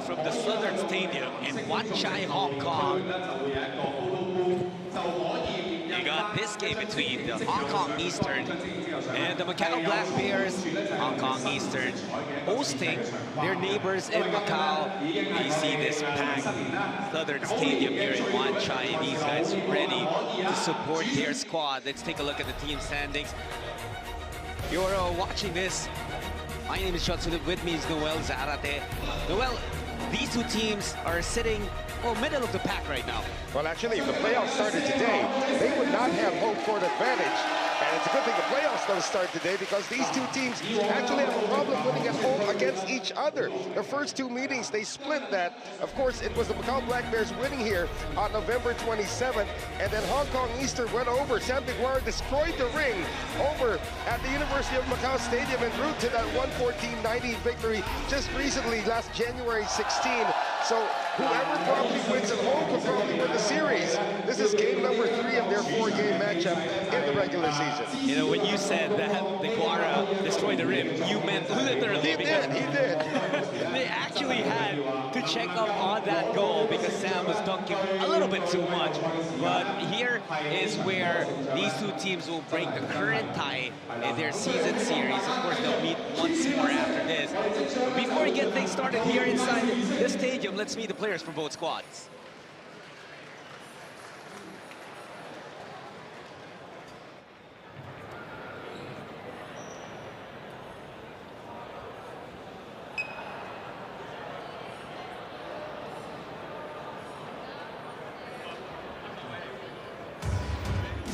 from the Southern Stadium in Wan Chai, Hong Kong. You got this game between the Hong Kong Eastern and the Macau Black Bears. Hong Kong Eastern hosting their neighbors in Macau. You see this packed Southern Stadium here in Wan Chai. These guys ready to support their squad. Let's take a look at the team standings. You're watching this. My name is Shotsu. With me is Noel Zarate. Noel, these two teams are sitting middle of the pack right now. Well, actually, if the playoffs started today, they would not have home court advantage. And it's a good thing the playoffs don't start today because these two teams actually have a problem winning at home against each other. The first two meetings, they split that. Of course, it was the Macau Black Bears winning here on November 27th. And then Hong Kong Eastern went over. Sam Diguara destroyed the ring over at the University of Macau Stadium en route to that 114-90 victory just recently, last January 16. So whoever probably wins at home could probably win the series. This is game number 3 of their 4-game matchup in the regular season. You know, when you said that Diguara destroyed the rim, you meant literally. He did. They actually had to check up on that goal because Sam was dunking a little bit too much. But here is where these two teams will break the current tie in their season series. Of course, they'll meet once more after this. But before we get things started here inside the stadium, let's meet the players from both squads.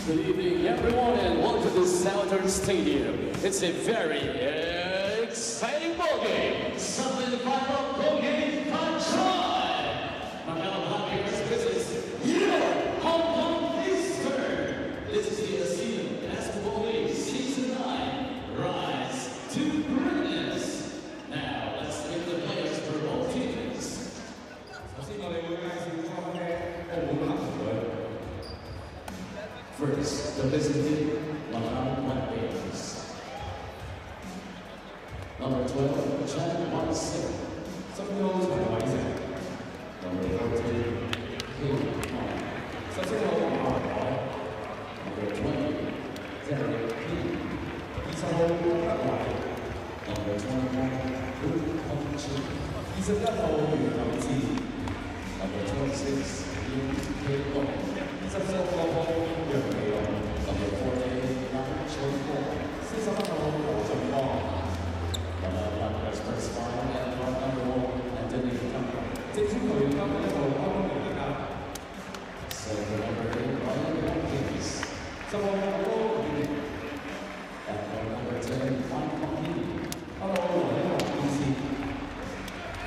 Good evening, everyone, and welcome to the Southern Stadium. It's a very exciting ball game. Something to find out, ball game time. Macau Black Bears visits here, Hong Kong Eastern. This is the ASEAN Basketball League Season 9. Rise to greatness. Now, let's meet the players for both teams. First, the visiting Macau Black Bears. Number 12, Chan Wan-sik. Number 14, Kim Hong. Number 20, Derek P. Number 21, Wu Hong-chi. Number 26, Yin K-Long. Number 48, Nam Choi-Kwon. Black Bears first five and number 1, Anthony Kang. Second number 8, Ryan Hopkins. And number 10, Wang Hong-hee.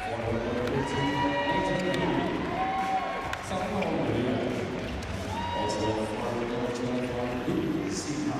Forward number 15, Nathan Lee. Also forward number 21, Luke Sika.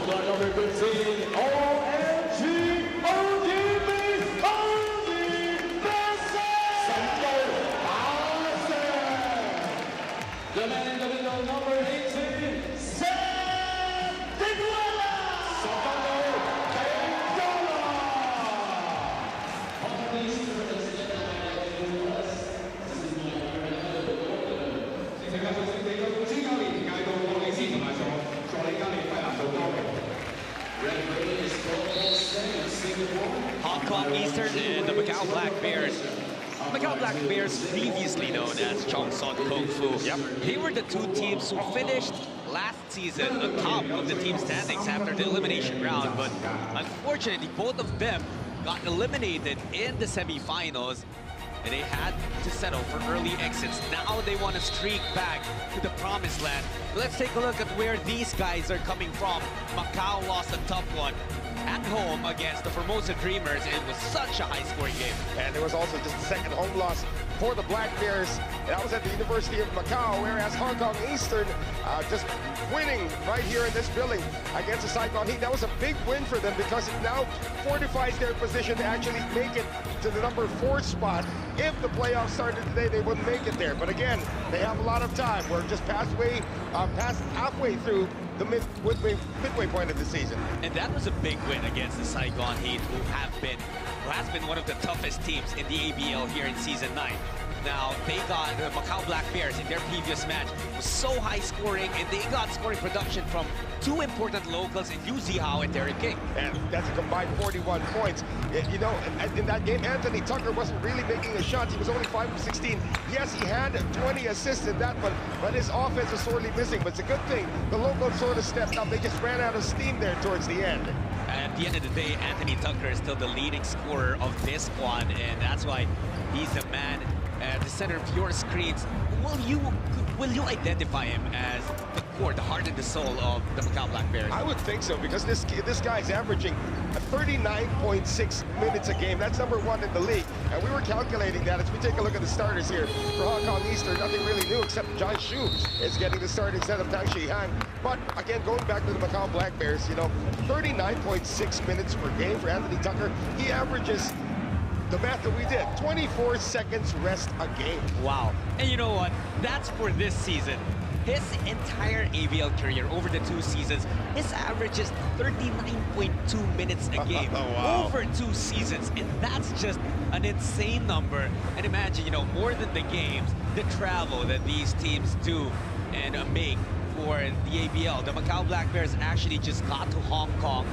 Point guard number 15, OMG, the man in the middle, number 18, Sam Kuala. Hong Kong Eastern and the Macau Black Bears. Macau Black Bears, previously known as Chong Son Kung Fu. Yep. They were the two teams who finished last season on top of the team standings after the elimination round, but unfortunately, both of them got eliminated in the semifinals, and they had to settle for early exits. Now they want to streak back to the promised land. Let's take a look at where these guys are coming from. Macau lost a tough one at home against the Formosa Dreamers. It was such a high-scoring game. And there was also just the second home loss for the Black Bears. That was at the University of Macau, whereas Hong Kong Eastern just winning right here in this building against the Saigon Heat. That was a big win for them because it now fortifies their position to actually make it to the number 4 spot. If the playoffs started today, they wouldn't make it there. But again, they have a lot of time. We're just past halfway through the midway point of the season. And that was a big win against the Saigon Heat, who has been one of the toughest teams in the ABL here in Season 9. Now, they got the Macau Black Bears in their previous match. It was so high scoring, and they got scoring production from two important locals in Yu Zihao and Derek King. And that's a combined 41 points. You know, in that game, Anthony Tucker wasn't really making the shots. He was only 5 of 16. Yes, he had 20 assists in that one, but his offense was sorely missing. But it's a good thing. The locals sort of stepped up. They just ran out of steam there towards the end. At the end of the day, Anthony Tucker is still the leading scorer of this squad, and that's why he's the man at the center of your screens. Will you identify him as the core, the heart and the soul of the Macau Black Bears? I would think so, because this guy's averaging 39.6 minutes a game. That's number 1 in the league. And we were calculating that as we take a look at the starters here for Hong Kong Eastern. Nothing really new except John Shu is getting the start instead of Tang Shi-Han. But again, going back to the Macau Black Bears, you know, 39.6 minutes per game for Anthony Tucker. He averages, the math that we did, 24 seconds rest a game. Wow. And you know what? That's for this season. His entire ABL career over the 2 seasons, his average is 39.2 minutes a game. Oh, wow. Over 2 seasons. And that's just an insane number. And imagine, you know, more than the games, the travel that these teams do and make for the ABL. The Macau Black Bears actually just got to Hong Kong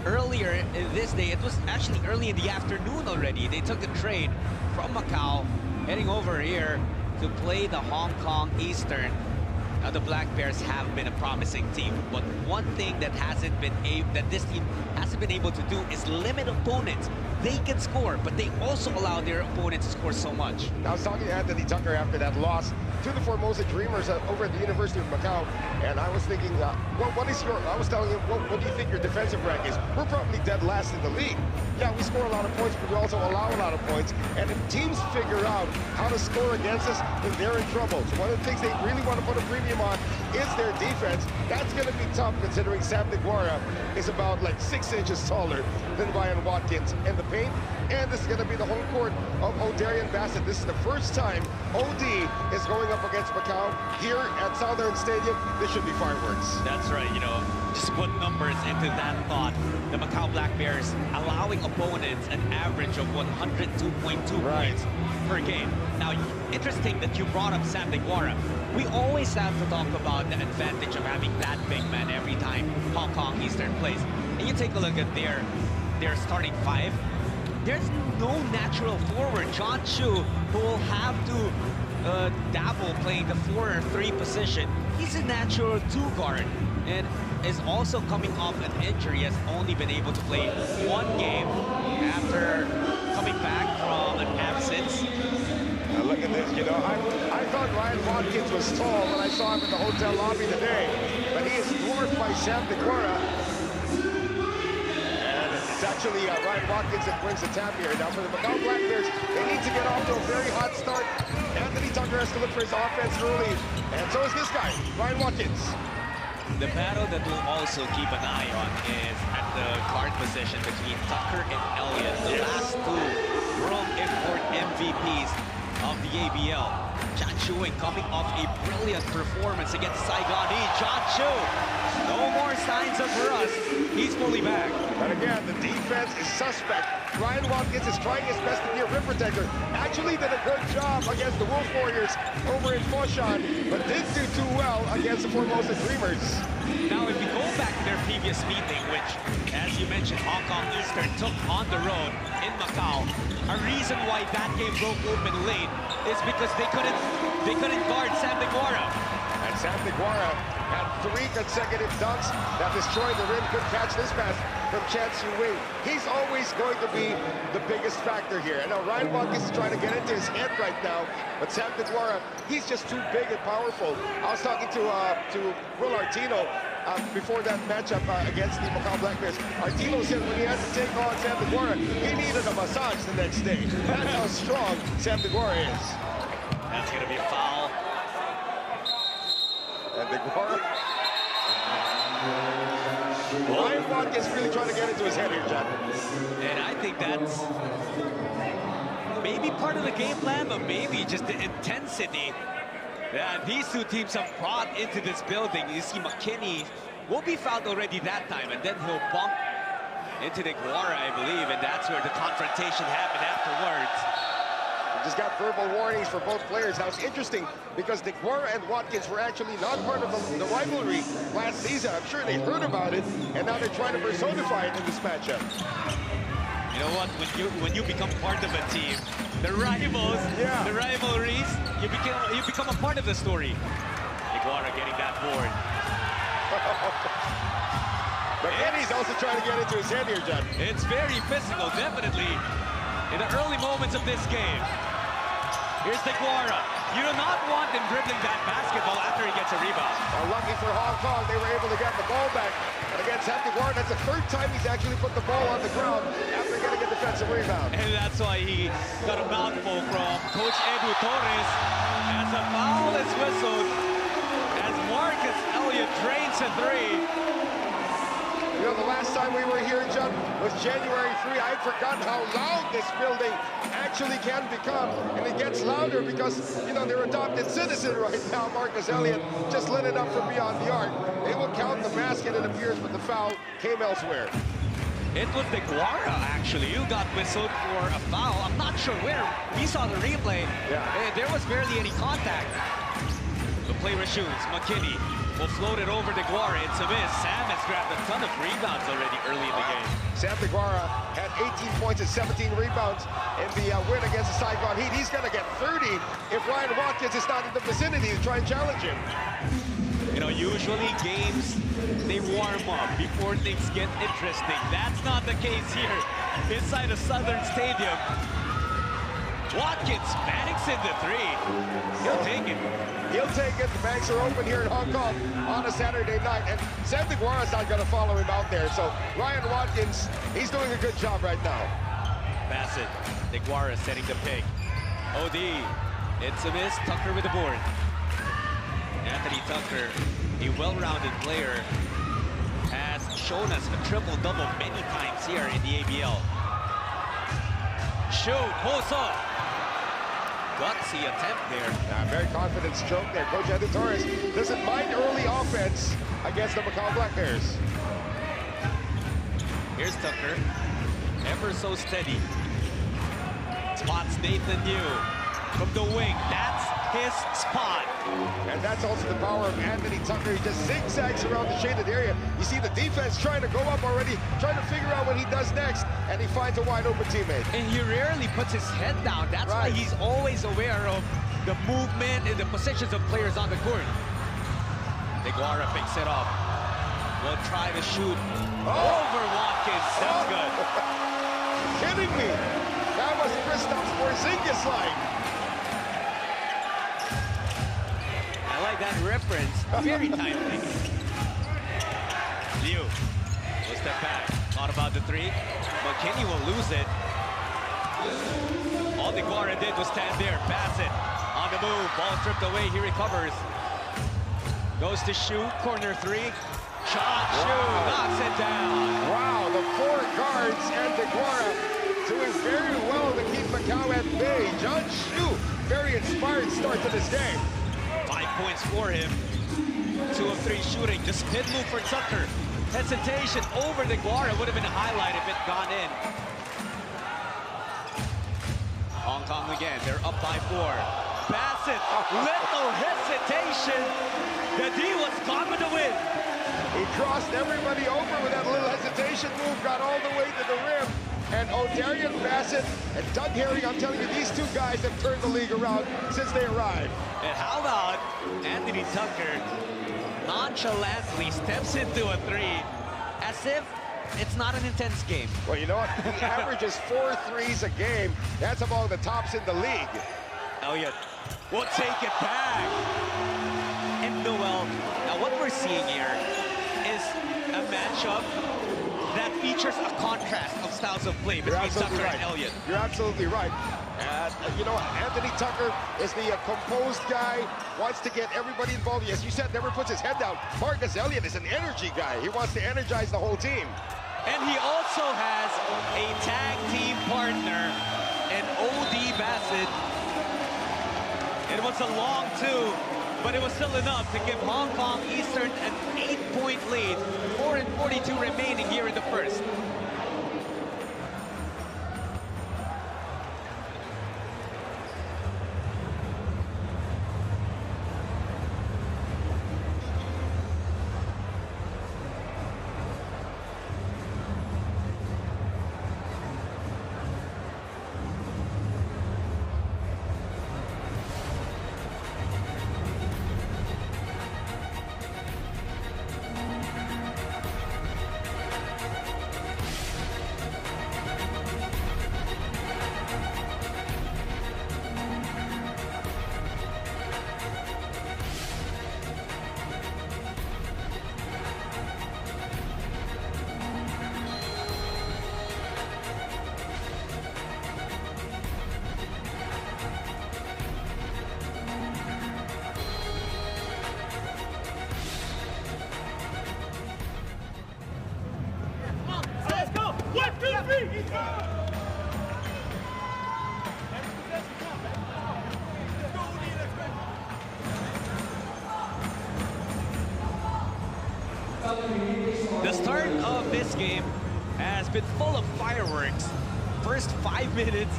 earlier this day. It was actually early in the afternoon already. They took the train from Macau, heading over here to play the Hong Kong Eastern. Now, the Black Bears have been a promising team, but one thing that this team hasn't been able to do is limit opponents. They can score, but they also allow their opponents to score so much. I was talking to Anthony Tucker after that loss to the Formosa Dreamers over at the University of Macau, and I was thinking, I was telling him, what do you think your defensive rank is? We're probably dead last in the league. Yeah, we score a lot of points, but we also allow a lot of points, and if teams figure out how to score against us, then they're in trouble. So one of the things they really want to put a premium on is their defense. That's going to be tough, considering Sam Niguara is about like 6 inches taller than Ryan Watkins in the paint. And this is going to be the home court of O'Darian Bassett. This is the first time OD is going up against Macau here at Southern Stadium. This should be fireworks. That's right, you know, just put numbers into that thought. The Macau Black Bears allowing opponents an average of 102.2 points per game. Now, interesting that you brought up Sam Niguara. We always have to talk about the advantage of having that big man every time Hong Kong Eastern plays. And you take a look at their starting 5. There's no natural forward. John Chu, who will have to dabble playing the 4 or 3 position. He's a natural 2 guard and is also coming off an injury. Has only been able to play 1 game after coming back from an absence. Now look at this, you know, I thought Ryan Watkins was tall when I saw him in the hotel lobby today, but he is dwarfed by Sam Niguara. It's actually Ryan Watkins that brings the tap here. Now for the Macau Black Bears, they need to get off to a very hot start. Anthony Tucker has to look for his offense early, and so is this guy, Ryan Watkins. The battle that we'll also keep an eye on is at the guard position between Tucker and Elliott, the last two world import MVPs of the ABL. John Chewing coming off a brilliant performance against Saigon Heat. John Chu, no more signs of rust. He's fully back. But again, the defense is suspect. Ryan Watkins is trying his best to be a rim protector. Actually did a good job against the Wolf Warriors over in Foshan, but didn't do too well against the Formosa Dreamers. Now, if we go back to their previous meeting, which, as you mentioned, Hong Kong Eastern took on the road in Macau, a reason why that game broke open late is because they couldn't guard Sam Deguara. And Sam Deguara had 3 consecutive dunks that destroyed the rim. Could catch this pass from Chan Su Wing. He's always going to be the biggest factor here. And now Ryan Watkins is trying to get into his head right now, but Sam Deguara, he's just too big and powerful. I was talking to Will Artino before that matchup against the Macau Black Bears. Artino said when he had to take on Sam Deguara, he needed a massage the next day. That's how strong Sam Deguara is. That's going to be a foul. And Deguara. Ryan Watkins really trying to get into his head here, John. And I think that's maybe part of the game plan, but maybe just the intensity that these two teams have brought into this building. You see McKinney will be fouled already that time, and then he'll bump into Deguara, I believe, and that's where the confrontation happened afterwards. We just got verbal warnings for both players. Now, it's interesting because Deguara and Watkins were actually not part of the rivalry last season. I'm sure they heard about it, and now they're trying to personify it in this matchup. You know what? When you become part of a team, the rivals, the rivalries, you become a part of the story. Deguara getting that board. But Eddie's also trying to get into his head here, John. It's very physical, definitely, in the early moments of this game. Here's Deguara. You do not want him dribbling that basketball after he gets a rebound. Lucky for Hong Kong, they were able to get the ball back. And against Sam Deguara, that's the 3rd time he's actually put the ball on the ground after getting a defensive rebound. And that's why he got a mouthful from Coach Edu Torres as a foul is whistled as Marcus Elliott drains a 3. You know, the last time we were here, John, was January 3. I had forgotten how loud this building actually can become. And it gets louder because, you know, their adopted citizen right now, Marcus Elliott, just lit it up from beyond the arc. They will count the basket, it appears, but the foul came elsewhere. It was Deguara, actually. You got whistled for a foul. I'm not sure where. We saw the replay. There was barely any contact. The play shoots. McKinney will float it over Deguara. It's a miss. Sam has grabbed a ton of rebounds already early in the game. Sam Deguara had 18 points and 17 rebounds in the win against the Saigon Heat. He's going to get 30 if Ryan Watkins is not in the vicinity to try and challenge him. You know, usually games, they warm up before things get interesting. That's not the case here inside a Southern Stadium. Watkins panics in the 3. He'll take it. He'll take it. The banks are open here in Hong Kong on a Saturday night. And Sam Deguara's not going to follow him out there. So Ryan Watkins, he's doing a good job right now. Bassett, Deguara setting the pick. OD, it's a miss. Tucker with the board. Anthony Tucker, a well-rounded player, has shown us a triple-double many times here in the ABL. Shoot, pulls up. Gutsy attempt there. Very confident stroke there. Coach Edu Torres doesn't mind early offense against the Macau Black Bears. Here's Tucker, ever so steady. Spots Nathan Yu from the wing. That's his spot. And that's also the power of Anthony Tucker. He just zigzags around the shaded area. You see the defense trying to go up already, trying to figure out what he does next, and he finds a wide open teammate. And he rarely puts his head down. That's why he's always aware of the movement and the positions of players on the court. Deguara picks it up. Will try to shoot over Watkins. That's good. Kidding me? That was Kristaps Porzingis-like. I like that reference. Very timely. Liu will step back. Thought about the 3. McKinney will lose it. All Deguara did was stand there. Bassett on the move. Ball stripped away. He recovers. Goes to shoot. Corner 3. down. Wow, the 4 guards and DeGuara doing very well to keep Macau at bay. John Shu, very inspired start to this game. 5 points for him. 2 of 3 shooting. The spin move for Tucker. Hesitation over DeGuara would have been a highlight if it gone in. Hong Kong again, they're up by 4. Bassett, little hesitation. The D was gone with the win. He crossed everybody over with that little hesitation move, got all the way to the rim. And O'Darian Bassett and Doug Herring, I'm telling you, these 2 guys have turned the league around since they arrived. And how about Anthony Tucker nonchalantly steps into a 3 as if it's not an intense game. Well, you know what? He averages 4 threes a game. That's among the tops in the league. Elliott will take it back. And Noel, now what we're seeing here is a matchup that features a contrast of styles of play between Tucker and Elliott. You're absolutely right. You know, Anthony Tucker is the composed guy, wants to get everybody involved. As you said, never puts his head down. Marcus Elliott is an energy guy. He wants to energize the whole team. And he also has a tag team partner, an O.D. Bassett. It was a long 2, but it was still enough to give Hong Kong Eastern an 8-point lead. 4:42 remaining here in the first. The start of this game has been full of fireworks. First 5 minutes,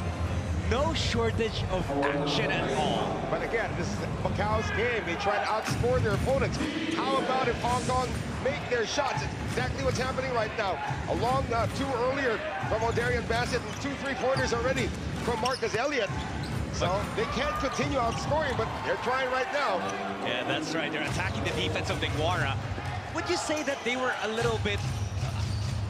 no shortage of action at all. But again, this is Macau's game. They try to outscore their opponents. How about if Hong Kong make their shots? It's exactly what's happening right now. A long 2 earlier from O'Darian Bassett and 2 3-pointers already from Marcus Elliott. So they can't continue outscoring, but they're trying right now. Yeah, that's right. They're attacking the defense of DeGuara. Would you say that they were a little bit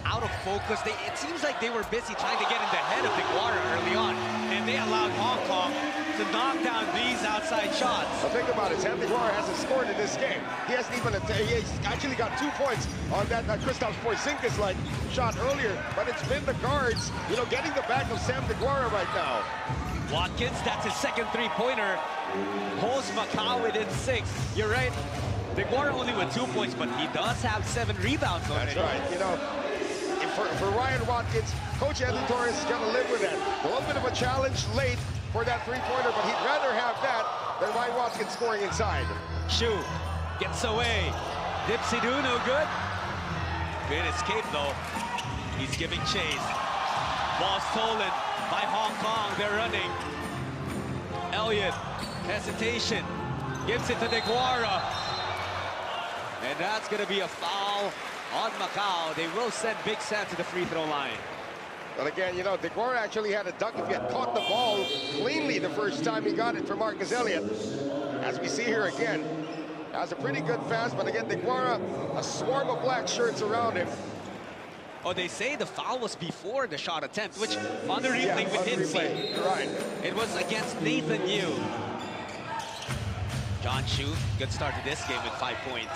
out of focus? It seems like they were busy trying to get in the head of DeGuara early on, and they allowed Hong Kong to knock down these outside shots. Well, think about it. Sam DeGuara hasn't scored in this game. He hasn't even, he's actually got 2 points on that Kristaps Porzingis-like shot earlier, but it's been the guards, you know, getting the back of Sam DeGuara right now. Watkins, that's his second 3-pointer. Holds Macau within 6. You're right. DeGuara only with 2 points, but he does have 7 rebounds already. That's right. You know, for Ryan Watkins, Coach Anthony Torres is going to live with that. A little bit of a challenge late for that 3-pointer, but he'd rather have that than Ryan Watkins scoring inside. Shu gets away. Dipsy-doo, no good. Good escape, though. He's giving chase. Ball stolen by Hong Kong. They're running. Elliott, hesitation. Gives it to DeGuara. And that's going to be a foul on Macau. They will send Big Sam to the free throw line. But again, you know, DeGuara actually had a dunk if he had caught the ball cleanly the first time he got it from Marcus Elliott. As we see here again, has a pretty good pass, but again, DeGuara, a swarm of black shirts around him. Oh, they say the foul was before the shot attempt, which on the replay we did see. Right. It was against Nathan Yu. John Shu, good start to this game with 5 points.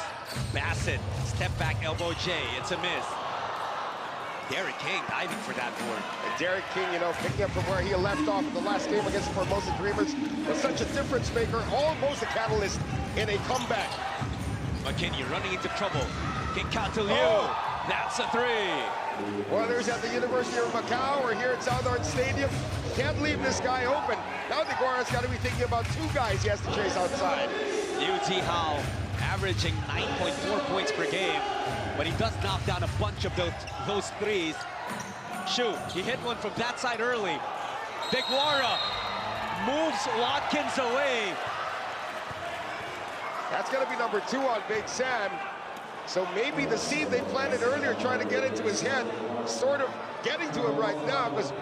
Bassett, step back elbow J, it's a miss. Derek King diving for that board. And Derek King, you know, picking up from where he left off in the last game against Formosa Dreamers, was such a difference maker, almost a catalyst in a comeback. McKinney running into trouble. King Catalu. That's a three. Whether at the University of Macau or here at Southern Stadium, can't leave this guy open. Now Deguara's got to be thinking about two guys he has to chase outside. UT Howe averaging 9.4 points per game, but he does knock down a bunch of those threes. Shoot, he hit one from that side early. Deguara moves Watkins away. That's going to be number 2 on Big Sam. So maybe the seed they planted earlier, trying to get into his head, sort of getting to him right now, because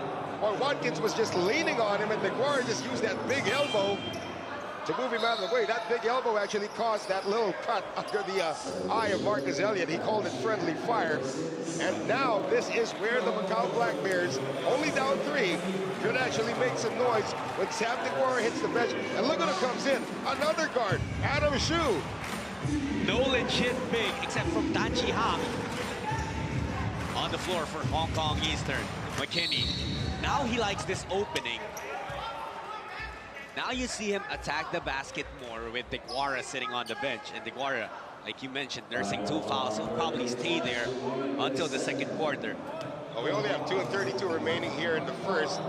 Watkins was just leaning on him, and Deguara just used that big elbow to move him out of the way. That big elbow actually caused that little cut under the eye of Marcus Elliott. He called it friendly fire. And now this is where the Macau Black Bears, only down 3, could actually make some noise when Sam Deguara hits the bench. And look at who comes in. Another guard, Adam Shu. No legit big, except from Dan Chi Hang. On the floor for Hong Kong Eastern, McKinney. Now he likes this opening. Now you see him attack the basket more with Deguara sitting on the bench. And Deguara, like you mentioned, nursing 2 fouls. He'll probably stay there until the second quarter. Well, we only have 2:32 remaining here in the first.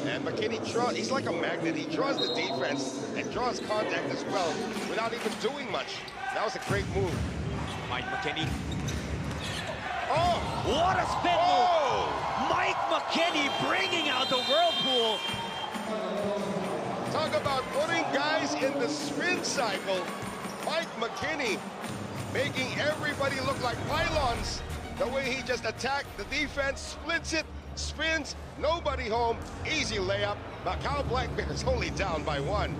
And McKinney, he's like a magnet. He draws the defense and draws contact as well without even doing much. That was a great move. Mike McKinney. Oh! What a spin move! Mike McKinney bringing out the whirlpool. Talk about putting guys in the spin cycle. Mike McKinney making everybody look like pylons. The way he just attacked the defense, splits it, spins, nobody home, easy layup. Macau Black Bears only down by 1.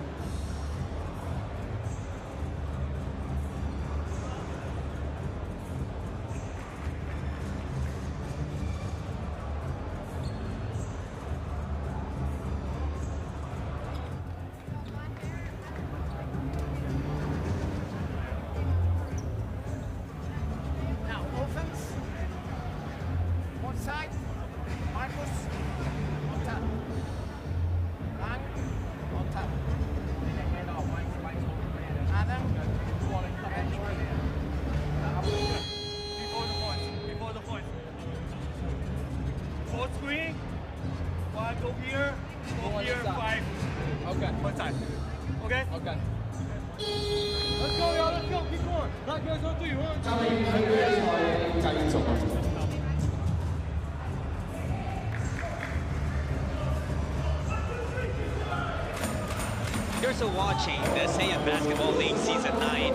You're still watching the ASEAN Basketball League Season 9.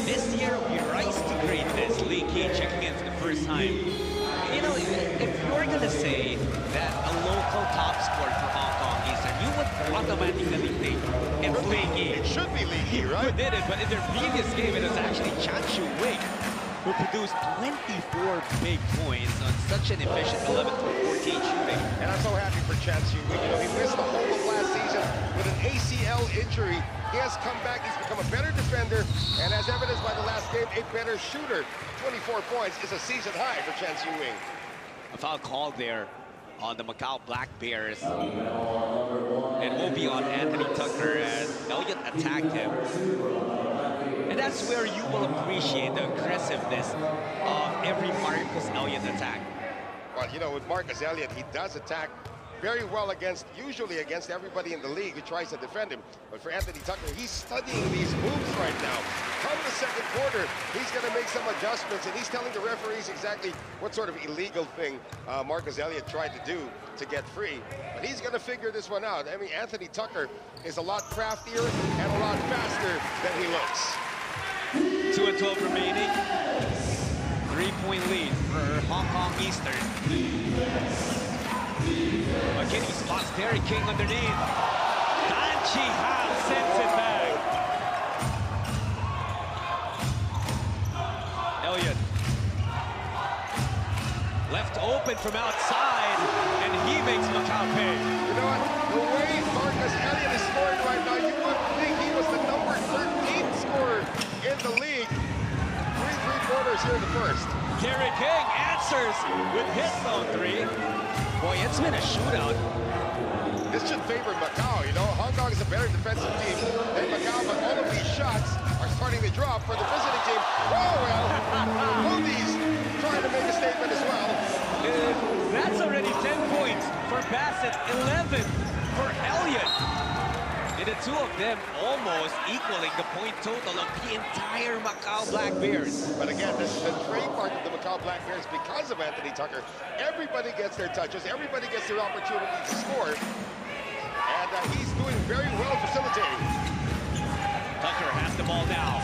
This year, we rise to greatness. Lee Kee checking in for the first time. You know, if you're going to say that a local top scorer for Hong Kong Eastern, you would automatically think it's Lee Kee. It should be Lee Kee, right? Who did it, but in their previous game, it was actually Chan Shu Wing, who produced 24 big points on such an efficient 11 for 14 shooting. And I'm so happy for Chan Shu Wing. You know, he missed the whole of last season with an ACL injury. He has come back, he's become a better defender, and as evidenced by the last game, a better shooter. 24 points is a season high for Chan Shu Wing. A foul called there on the Macau Black Bears. And will be on Anthony Tucker as Elliott attacked him. And that's where you will appreciate the aggressiveness of every Marcus Elliott attack. Well, you know, with Marcus Elliott, he does attack very well usually against everybody in the league who tries to defend him. But for Anthony Tucker, he's studying these moves right now. Come the second quarter, he's going to make some adjustments, and he's telling the referees exactly what sort of illegal thing Marcus Elliott tried to do to get free. But he's going to figure this one out. I mean, Anthony Tucker is a lot craftier and a lot faster than he looks. 2 and 12 remaining. 3-point lead for Hong Kong Eastern. McKinney spots Derek King underneath. Dan Chi Hang sends it back. Elliott. Left open from outside, and he makes Macau pay. You know what? The way Marcus Elliott is scoring right now, you would think he was the number 13th scorer in the league. 3 quarters here in the first. Derek King answers with his own 3. Boy, it's been a shootout. This should favor Macau, you know. Hong Kong is a better defensive team than Macau, but all of these shots are starting to drop for the visiting team. Oh, well, Moody's trying to make a Bassett, 11 for Elliott. And the two of them almost equaling the point total of the entire Macau Black Bears. But again, this is the trademark of the Macau Black Bears because of Anthony Tucker. Everybody gets their touches, everybody gets their opportunity to score. And he's doing very well facilitating. Tucker has the ball now.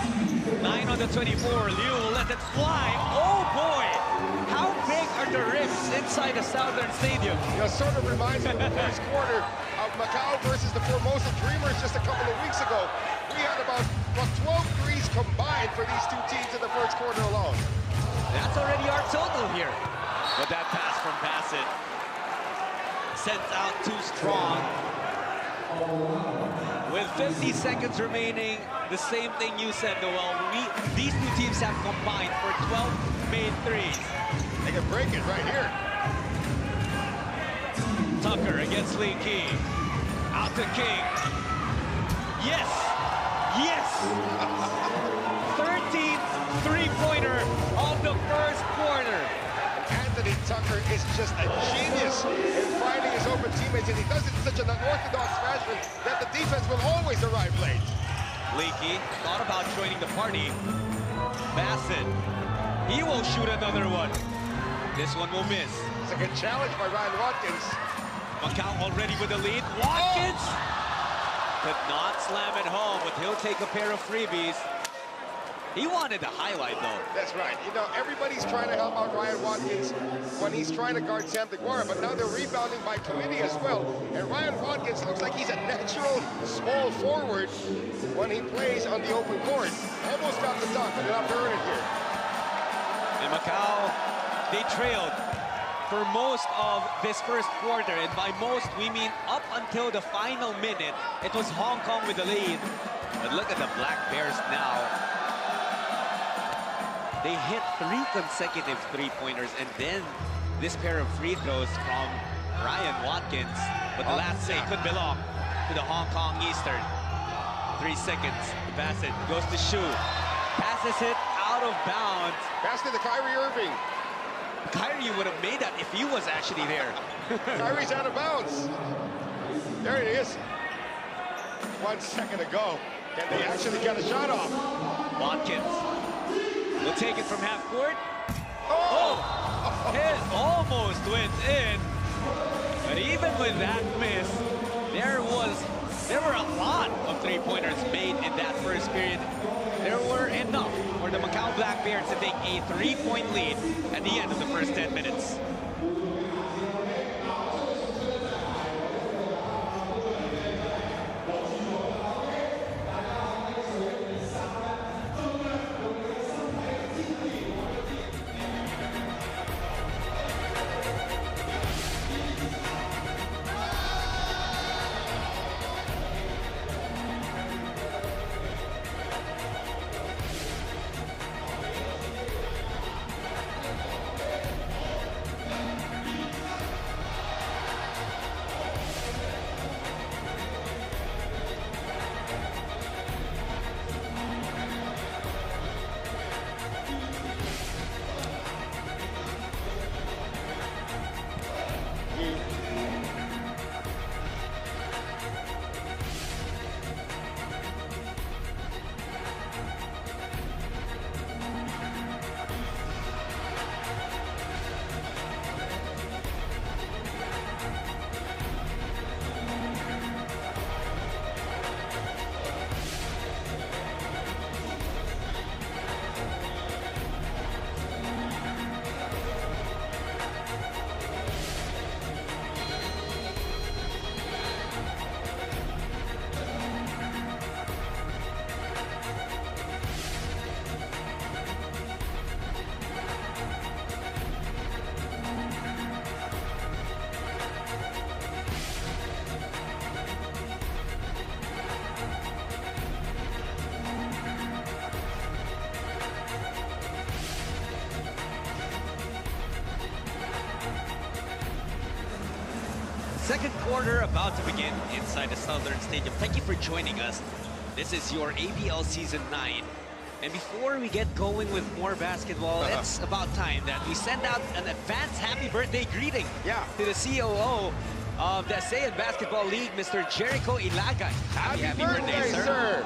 9 on the 24. Liu will let it fly. Oh boy! How big are the rips inside the Southern Stadium? You know, sort of reminds me of the first quarter of Macau versus the Formosa Dreamers just a couple of weeks ago. We had about 12 threes combined for these two teams in the first quarter alone. That's already our total here. But that pass from Bassett sent out too strong. With 50 seconds remaining, the same thing you said, Noel. These two teams have combined for 12 made threes. They can break it right here. Tucker against Lee Key. Out to King. Yes! Yes! 13th three-pointer of the first quarter. Anthony Tucker is just a genius in finding his open teammates, and he does it in such an unorthodox fashion that the defense will always arrive late. Leakey thought about joining the party. Bassett, he will shoot another one. This one will miss. It's a good challenge by Ryan Watkins. Macau already with the lead. Watkins could not slam it home, but he'll take a pair of freebies. He wanted the highlight, though. That's right. You know, everybody's trying to help out Ryan Watkins when he's trying to guard Sam DeGuara, but now they're rebounding by committee as well. And Ryan Watkins looks like he's a natural small forward when he plays on the open court. Almost got the dunk, but enough to earn it here. And Macau, they trailed for most of this first quarter, and by most, we mean up until the final minute. It was Hong Kong with the lead. But look at the Black Bears now. They hit 3 consecutive three-pointers, and then this pair of free throws from Ryan Watkins. But the last say could belong to the Hong Kong Eastern. 3 seconds. Bassett goes to shoot. Passes it out of bounds. Pass to the Kyrie Irving. Kyrie would have made that if he was actually there. Kyrie's out of bounds. There it is. 1 second ago. Can they actually get a shot off? Watkins will take it from half court. Oh! It almost went in. But even with that miss, there were a lot of three-pointers made in that first period. There were enough for the Macau Black Bears to take a 3-point lead at the end of the first 10 minutes. Second quarter about to begin inside the Southern Stadium. Thank you for joining us. This is your ABL Season 9. And before we get going with more basketball, it's about time that we send out an advance happy birthday greeting to the COO. of the ASEAN Basketball League, Mr. Jericho Ilaga. Happy birthday, sir.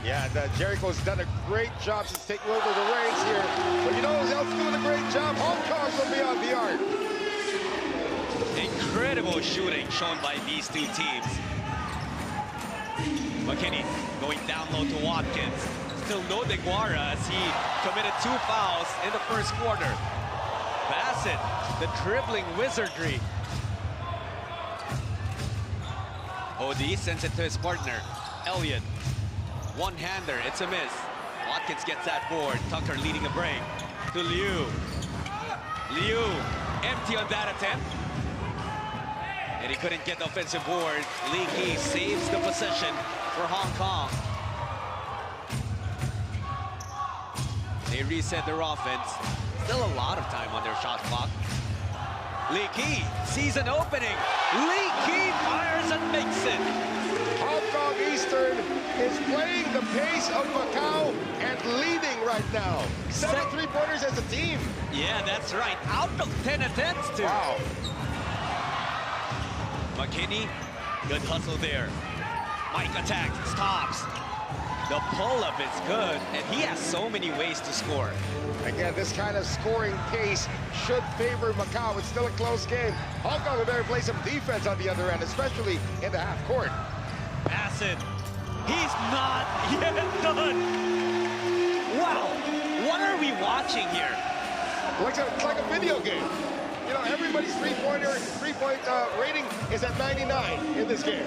Yeah, Jericho's done a great job since taking over the reins here. But you know who's else doing a great job? Hong Kong will be on the arc. Incredible shooting shown by these two teams. McKinney going down low to Watkins. Still no Deguara as he committed 2 fouls in the first quarter. Bassett, the dribbling wizardry. OD sends it to his partner, Elliott. One-hander, it's a miss. Watkins gets that board. Tucker leading a break to Liu. Liu, empty on that attempt. And he couldn't get the offensive board. Lee Kee saves the possession for Hong Kong. They reset their offense. Still a lot of time on their shot clock. Lee Kee sees an opening. Lee Kee fires and makes it. Hong Kong Eastern is playing the pace of Macau and leading right now. 7 3-pointers as a team. Yeah, that's right. Out of 10 attempts, too. Wow. McKinney, good hustle there. Mike attacks, stops. The pull-up is good, and he has so many ways to score. Again, this kind of scoring pace should favor Macau. It's still a close game. Hong Kong will better play some defense on the other end, especially in the half court. Bassett, he's not yet done. Wow, what are we watching here? It's like a video game. You know, everybody's three-point rating is at 99 in this game.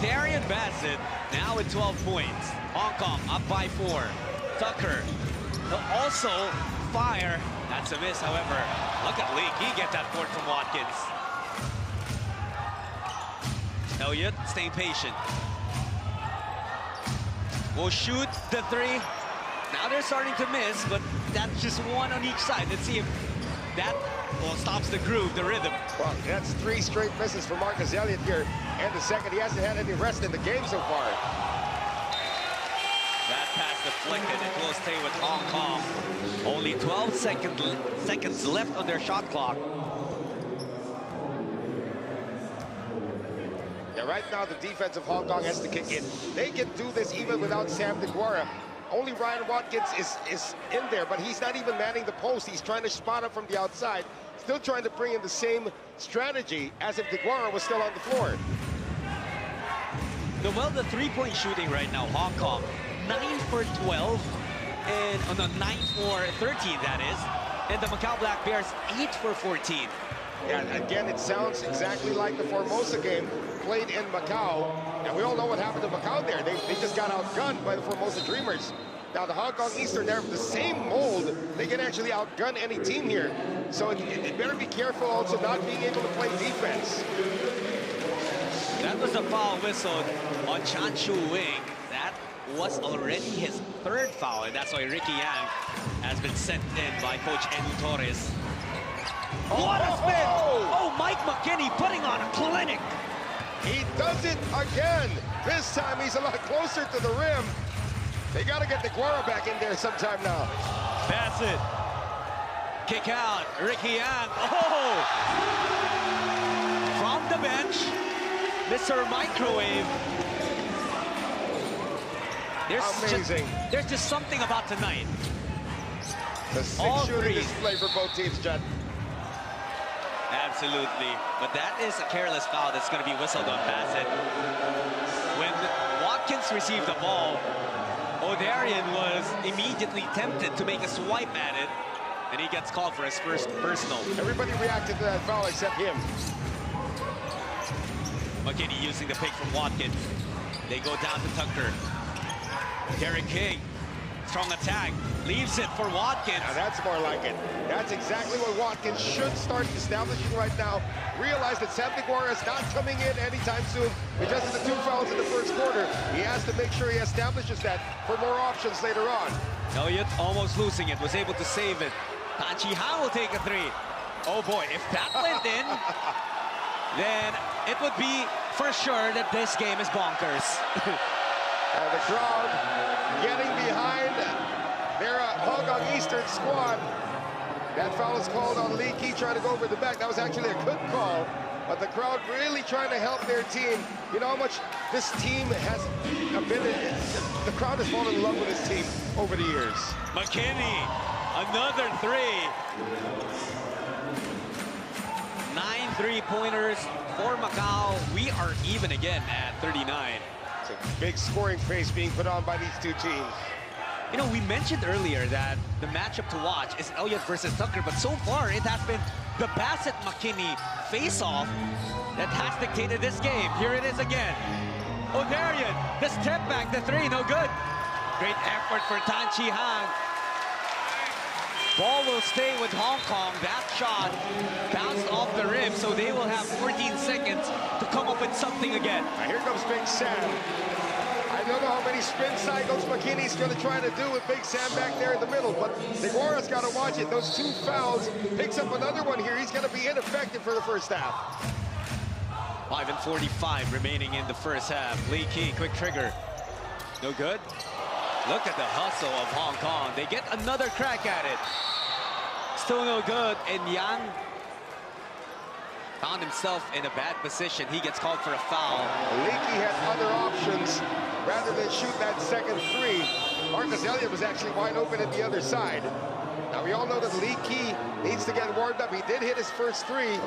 Darian Bassett now with 12 points. Hong Kong up by 4. Tucker will also fire. That's a miss, however. Look at Lee Kee get that board from Watkins. Elliott staying patient. Will shoot the 3. Now they're starting to miss, but that's just one on each side. Let's see if that stops the groove, the rhythm. Well, that's 3 straight misses for Marcus Elliott here. And the second, he hasn't had any rest in the game so far. That pass deflected. It will stay with Hong Kong. Only 12 seconds left on their shot clock. Yeah, right now the defense of Hong Kong has to kick in. They can do this even without Sam Deguara. Only Ryan Watkins is in there, but he's not even manning the post. He's trying to spot up from the outside. Still trying to bring in the same strategy as if Deguara was still on the floor. Well, the 3-point shooting right now, Hong Kong, 9 for 12, and on the 9 for 13, that is. And the Macau Black Bears, 8 for 14. Yeah, again, it sounds exactly like the Formosa game played in Macau. And we all know what happened to Macau there. They just got outgunned by the Formosa Dreamers. Now, the Hong Kong Eastern, they're the same mold. They can actually outgun any team here. So it better be careful also not being able to play defense. That was a foul whistled on Chan Chu Wing. That was already his 3rd foul, and that's why Ricky Yang has been sent in by Coach Edu Torres. What a spin! Oh, Mike McKinney putting on a clinic. He does it again. This time he's a lot closer to the rim. They got to get Deguara back in there sometime now. Bassett. Kick out. Ricky Yang. Oh! From the bench, Mr. Microwave. There's just something about tonight. The 6 shooting display for both teams, Judd. Absolutely. But that is a careless foul that's going to be whistled on Bassett. When Watkins received the ball, O'Darian was immediately tempted to make a swipe at it, and he gets called for his first personal. Everybody reacted to that foul except him. McKinney using the pick from Watkins. They go down to Tucker. Derek King, strong attack, leaves it for Watkins. Now that's more like it. That's exactly what Watkins should start establishing right now. Realize that Sam Deguara is not coming in anytime soon because of the 2 fouls in the first quarter. He has to make sure he establishes that for more options later on. Elliott almost losing it, was able to save it. Tan Chi Han will take a 3. Oh boy, if that went in, then it would be for sure that this game is bonkers. And the crowd getting behind their Hong Kong Eastern squad. That foul is called on Lee Key trying to go over the back. That was actually a good call, but the crowd really trying to help their team. You know how much this team has been, the crowd has fallen in love with this team over the years. McKinney, another three. 9 3-pointers for Macau. We are even again at 39. It's a big scoring pace being put on by these two teams. You know, we mentioned earlier that the matchup to watch is Elliott versus Tucker, but so far it has been the Bassett-McKinney face-off that has dictated this game. Here it is again. O'Darian, the step back, the three, no good. Great effort for Tan Chi Hang. Ball will stay with Hong Kong. That shot bounced off the rim, so they will have 14 seconds to come up with something again. Now here comes Big Sam. I don't know how many spin cycles McKinney's going to try to do with Big Sam back there in the middle, but Deguara's got to watch it. Those 2 fouls, picks up another one here. He's going to be ineffective for the first half. 5:45 remaining in the first half. Lee Key, quick trigger. No good. Look at the hustle of Hong Kong. They get another crack at it. Still no good, and Yang found himself in a bad position. He gets called for a foul. Leakey had other options rather than shoot that second three. Marcus Elliott was actually wide open at the other side. Now we all know that Leakey needs to get warmed up. He did hit his first three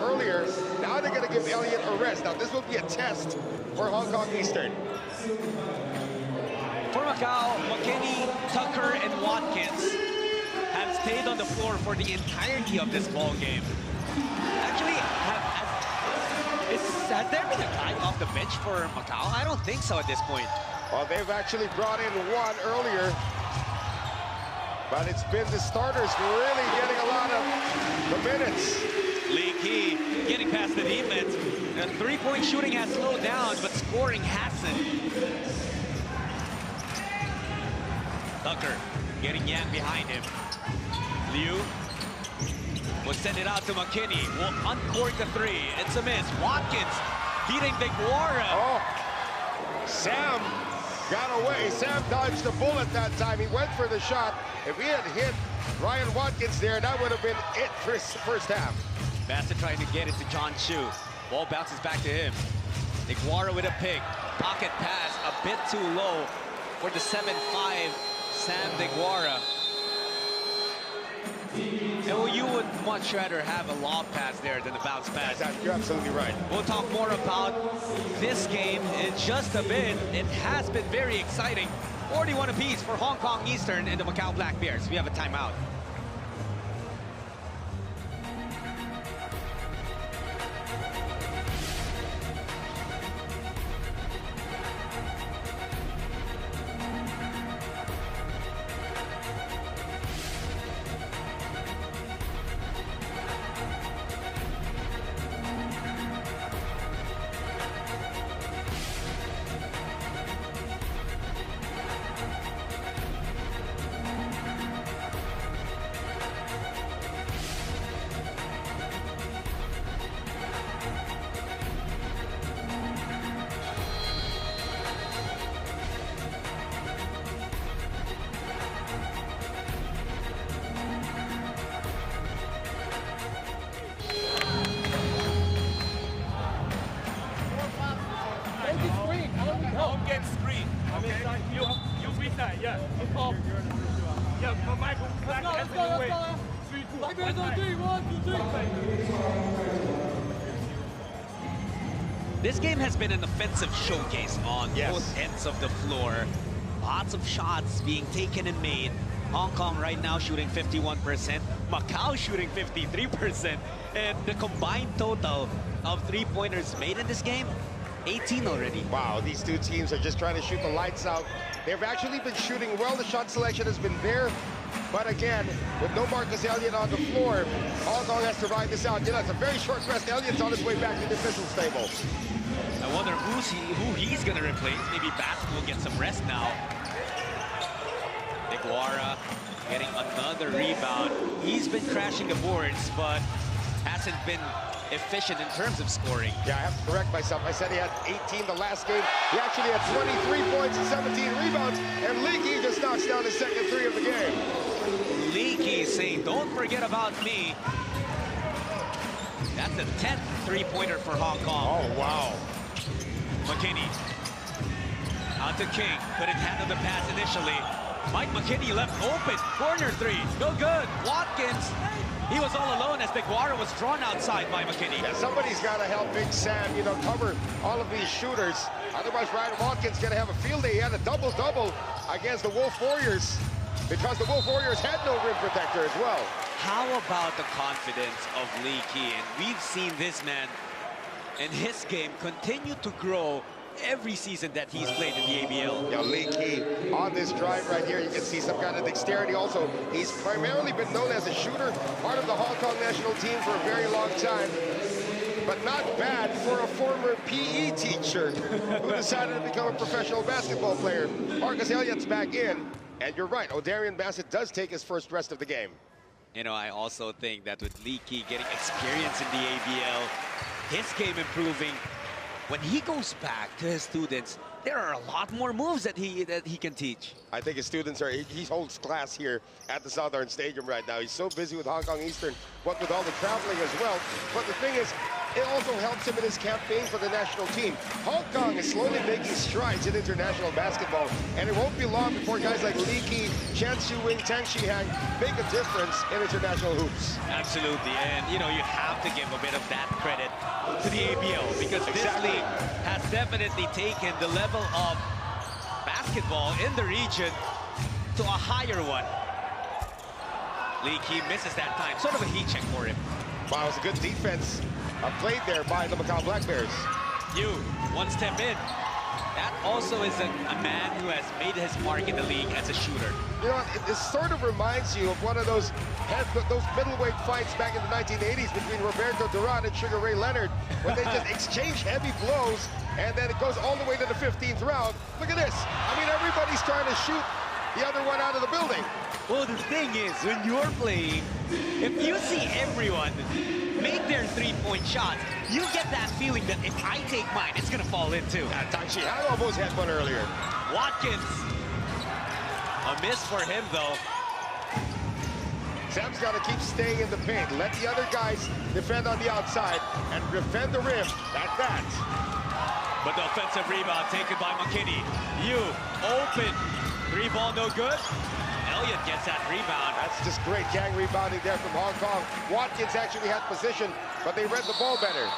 earlier. Now they're going to give Elliott a rest. Now this will be a test for Hong Kong Eastern. For Macau, McKinney, Tucker, and Watkins have stayed on the floor for the entirety of this ball game. Actually, has there been a guy off the bench for Macau? I don't think so at this point. Well, they've actually brought in one earlier, but it's been the starters really getting a lot of the minutes. Lee Key getting past the defense. The three-point shooting has slowed down, but scoring hasn't. Tucker getting Yang behind him. Liu will send it out to McKinney. Will uncork the three. It's a miss. Watkins beating Deguara. Oh, Sam got away. Sam dodged the bullet that time. He went for the shot. If he had hit Ryan Watkins there, that would have been it for his first half. Bassett trying to get it to John Chu. Ball bounces back to him. Deguara with a pick. Pocket pass a bit too low for the 7'5" Sam Deguara. And well, you would much rather have a lob pass there than a bounce pass. You're absolutely right. We'll talk more about this game in just a bit. It has been very exciting. 41 apiece for Hong Kong Eastern and the Macau Black Bears. We have a timeout. This game has been an offensive showcase on both ends of the floor. Lots of shots being taken and made. Hong Kong right now shooting 51%, Macau shooting 53%, and the combined total of three-pointers made in this game, 18 already. Wow, these two teams are just trying to shoot the lights out. They've actually been shooting well. The shot selection has been there. But again, with no Marcus Elliott on the floor, Hong Kong has to ride this out. You know, it's a very short rest. Elliott's on his way back to the official stable. I wonder who he's going to replace. Maybe Bassett will get some rest now. Deguara getting another rebound. He's been crashing the boards, but hasn't been efficient in terms of scoring. Yeah, I have to correct myself. I said he had 18 the last game. He actually had 23 points and 17 rebounds, and Leakey just knocks down his second three of the game. Leakey saying, don't forget about me. That's the 10th three-pointer for Hong Kong. Oh, wow. McKinney. Out to King. Couldn't handle the pass initially. Mike McKinney left open. Corner three. No good. Watkins. He was all alone as Deguara was drawn outside by McKinney. Yeah, somebody's got to help Big Sam, you know, cover all of these shooters. Otherwise, Ryan Watkins going to have a field day. He had a double-double against the Wolf Warriors because the Wolf Warriors had no rim protector as well. How about the confidence of Lee Kee? And we've seen this man and his game continue to grow every season that he's played in the ABL. Yeah, Lee Kee on this drive right here, you can see some kind of dexterity also. He's primarily been known as a shooter, part of the Hong Kong national team for a very long time, but not bad for a former PE teacher who decided to become a professional basketball player. Marcus Elliott's back in, and you're right, O'Darian Bassett does take his first rest of the game. You know, I also think that with Lee Kee getting experience in the ABL, his game improving, when he goes back to his students, there are a lot more moves that he can teach. I think his students he holds class here at the Southern Stadium right now. He's so busy with Hong Kong Eastern, what with all the traveling as well. But the thing is, it also helps him in his campaign for the national team. Hong Kong is slowly making strides in international basketball, and it won't be long before guys like Lee Kee, Chan Siu-Wing, Tang Shihang make a difference in international hoops. Absolutely, and you know, you have to give a bit of that credit to the ABL because this league has definitely taken the level of basketball in the region to a higher one. Lee Kee misses that time, sort of a heat check for him. Wow, it was a good defense played there by the Macau Black Bears. One step in. That also is a man who has made his mark in the league as a shooter. You know, it sort of reminds you of one of those middleweight fights back in the 1980s between Roberto Duran and Sugar Ray Leonard, when they just exchange heavy blows, and then it goes all the way to the 15th round. Look at this. I mean, everybody's trying to shoot the other one out of the building. Well, the thing is, when you're playing, if you see everyone make their three-point shots, you get that feeling that if I take mine, it's going to fall in too. Tang Shihang almost had one earlier. Watkins. A miss for him, though. Sam's got to keep staying in the paint. Let the other guys defend on the outside and defend the rim like that. But the offensive rebound taken by McKinney. Open. Three ball, no good. Elliott gets that rebound. That's just great gang rebounding there from Hong Kong. Watkins actually had position, but they read the ball better.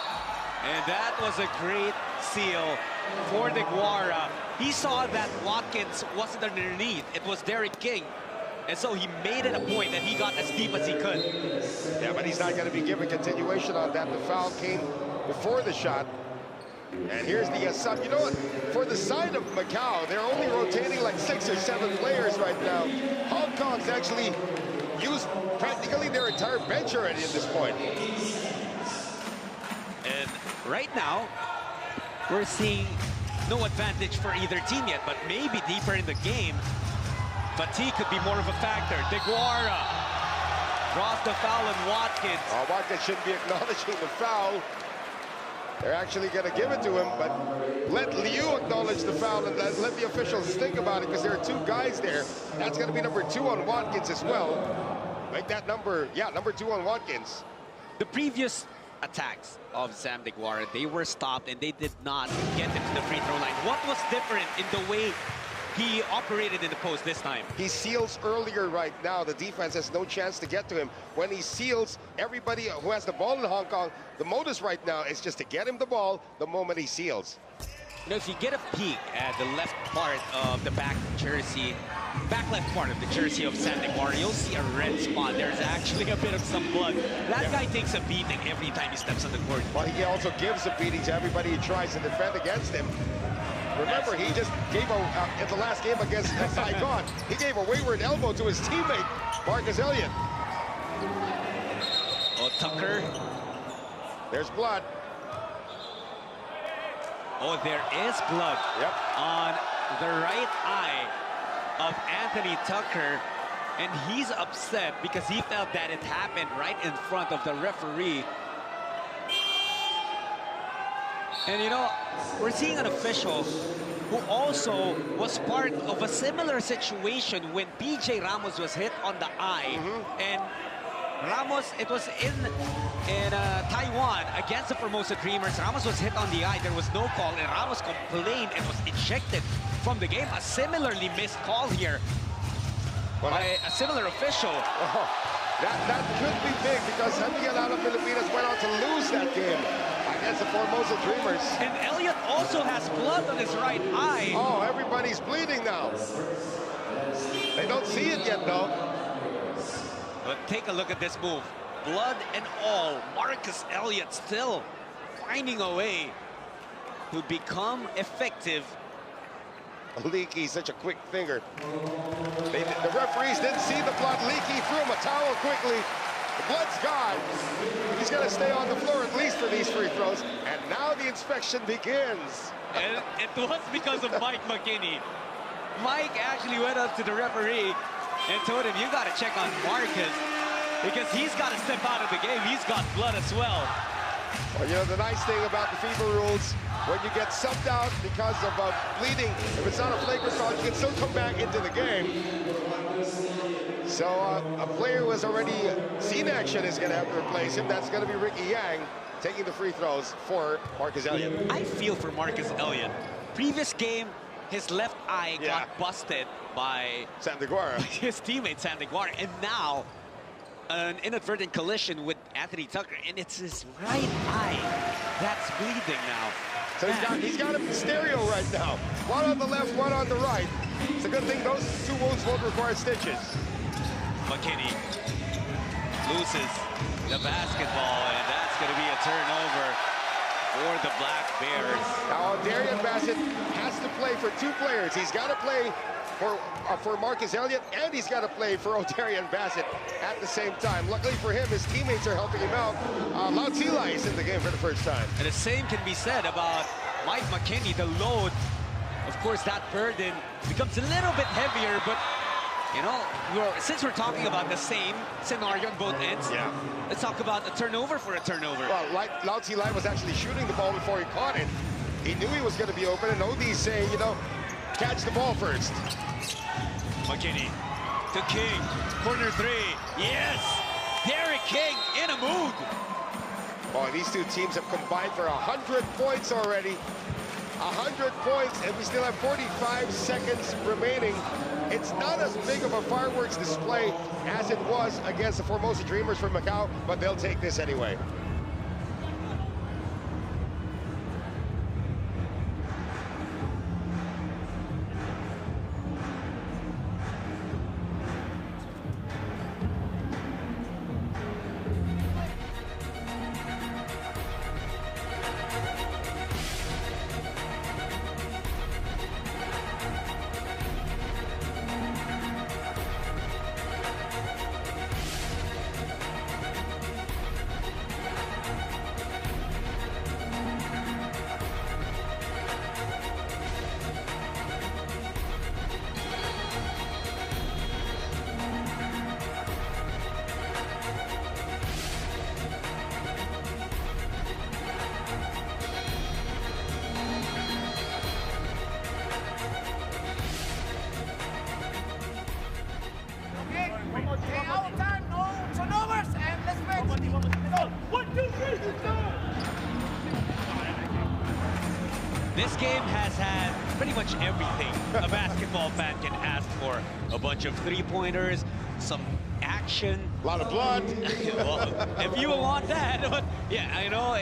And that was a great seal for Deguara. He saw that Watkins wasn't underneath. It was Derek King. And so he made it a point that he got as deep as he could. Yeah, but he's not going to be given continuation on that. The foul came before the shot. And here's the sub. You know what? For the side of Macau, they're only rotating like 6 or 7 players right now. Hong Kong's actually used practically their entire bench already at this point. And right now, we're seeing no advantage for either team yet, but maybe deeper in the game, fatigue could be more of a factor. Deguara draws the foul on Watkins. Watkins shouldn't be acknowledging the foul. They're actually going to give it to him, but let Liu acknowledge the foul and let the officials think about it, because there are 2 guys there. That's going to be number 2 on Watkins as well. Make that number 2 on Watkins. The previous attacks of Sam Deguara, they were stopped and they did not get into the free throw line. What was different in the way he operated in the post this time? He seals earlier right now. The defense has no chance to get to him. When he seals, everybody who has the ball in Hong Kong, the modus right now is just to get him the ball the moment he seals. You know, if you get a peek at the left part of the back left part of the jersey of Sam Deguara, you'll see a red spot. There's actually a bit of some blood. That guy takes a beating every time he steps on the court. Well, he also gives a beating to everybody who tries to defend against him. Remember, he just gave in the last game against Saigon, he gave a wayward elbow to his teammate, Marcus Elliott. Oh, Tucker. There's blood. Oh, there is blood on the right eye of Anthony Tucker. And he's upset because he felt that it happened right in front of the referee. And you know, we're seeing an official who also was part of a similar situation when PJ Ramos was hit on the eye. And Ramos, it was in Taiwan against the Formosa Dreamers. Ramos was hit on the eye. There was no call, and Ramos complained and was ejected from the game. A similarly missed call here by a similar official. That could be big because Miguel out of Pilipinas went on to lose that game against the Formosa Dreamers. And Elliott also has blood on his right eye. Oh, everybody's bleeding now. They don't see it yet, though. But take a look at this move. Blood and all, Marcus Elliott still finding a way to become effective. Leaky, such a quick finger. The referees didn't see the blood. Leaky threw him a towel quickly. The blood's gone. He's going to stay on the floor at least for these free throws. And now the inspection begins. And it was because of Mike McKinney. Mike actually went up to the referee and told him, you got to check on Marcus because he's got to step out of the game. He's got blood as well. Well, you know, the nice thing about the FIBA rules, when you get subbed out because of bleeding, if it's not a flagrant foul, you can still come back into the game. So a player who has already seen action is going to have to replace him. That's going to be Ricky Yang taking the free throws for Marcus Elliott. I feel for Marcus Elliott. Previous game, his left eye got busted by Sandeguara, his teammate Sandeguara, and now an inadvertent collision with Anthony Tucker, and it's his right eye that's bleeding now. So he's got him in stereo right now. One on the left, one on the right. It's a good thing those two wounds won't require stitches. McKinney loses the basketball, and that's going to be a turnover for the Black Bears. Now, Darian Bassett has to play for two players. He's got to play for Marcus Elliott, and he's got to play for O'Darian Bassett at the same time. Luckily for him, his teammates are helping him out. Lau Tila is in the game for the first time. And the same can be said about Mike McKinney. The load, of course, that burden becomes a little bit heavier, but you know, since we're talking about the same scenario on both ends, let's talk about a turnover for a turnover. Well, Lau Tila was actually shooting the ball before he caught it. He knew he was going to be open, and Odie's saying, you know, catch the ball first. McKinney to King, corner three. Yes, Derek King in a mood. Oh, these two teams have combined for 100 points already. 100 points, and we still have 45 seconds remaining. It's not as big of a fireworks display as it was against the Formosa Dreamers from Macau, but they'll take this anyway. This game has had pretty much everything a basketball fan can ask for. A bunch of three-pointers, some action. A lot of blood. Well, if you want that, but yeah, I know,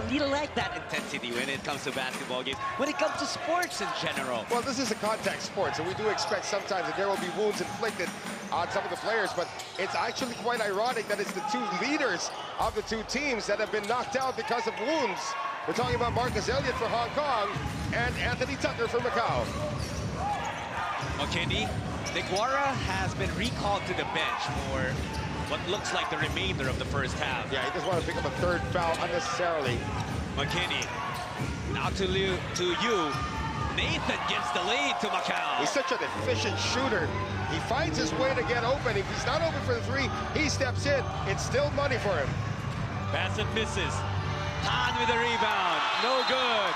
you like that intensity when it comes to basketball games, when it comes to sports in general. Well, this is a contact sport, so we do expect sometimes that there will be wounds inflicted on some of the players, but it's actually quite ironic that it's the two leaders of the two teams that have been knocked out because of wounds. We're talking about Marcus Elliott for Hong Kong and Anthony Tucker for Macau. McKinney, Deguara has been recalled to the bench for what looks like the remainder of the first half. Yeah, he just wanted to pick up a third foul unnecessarily. McKinney, now to you. Nathan gets the lead to Macau. He's such an efficient shooter. He finds his way to get open. If he's not open for the three, he steps in. It's still money for him. Bassett misses. Tan with the rebound. no good.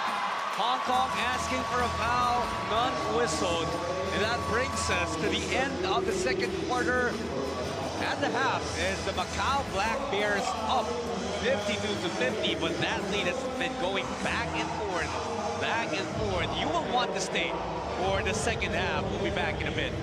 Hong Kong asking for a foul, none whistled. And that brings us to the end of the second quarter. At the half is the Macau Black Bears up 52-50, but that lead has been going back and forth, back and forth. You will want to stay for the second half. We'll be back in a bit.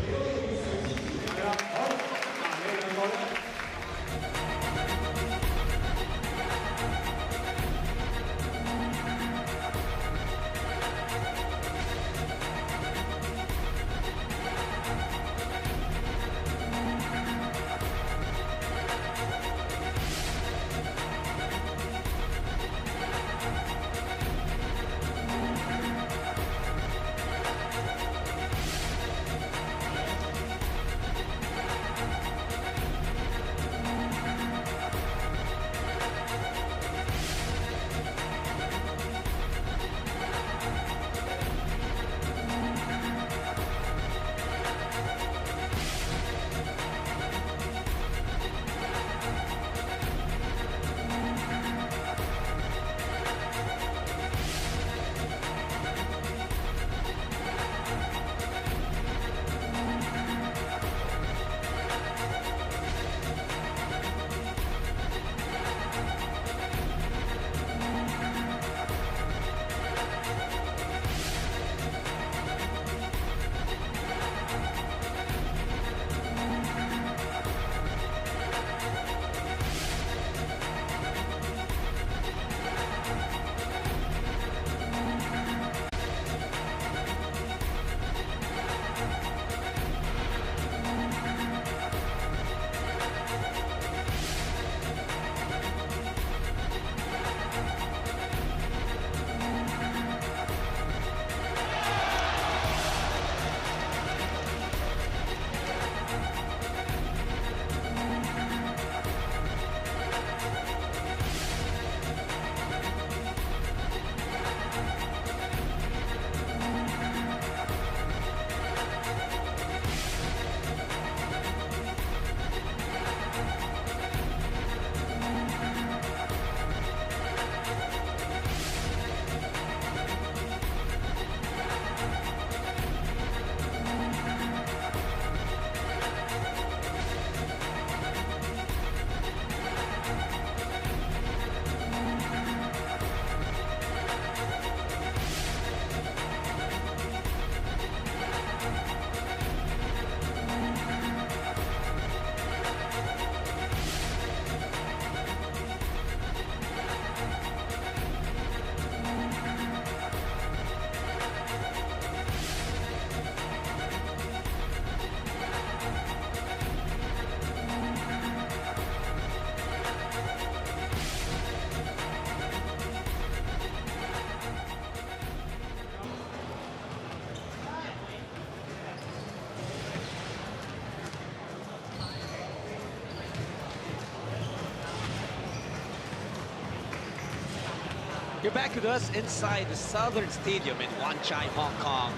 You're back with us inside the Southern Stadium in Wan Chai, Hong Kong,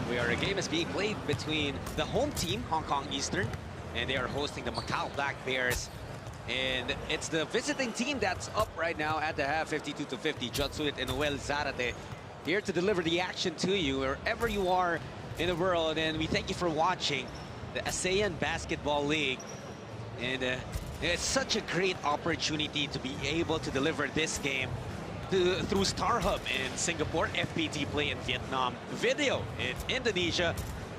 where a game is being played between the home team, Hong Kong Eastern, and they are hosting the Macau Black Bears. And it's the visiting team that's up right now at the half, 52-50. Jotsuit and Noel Zarate here to deliver the action to you wherever you are in the world. And we thank you for watching the ASEAN Basketball League. And it's such a great opportunity to be able to deliver this game through StarHub in Singapore, FPT Play in Vietnam, Video in Indonesia,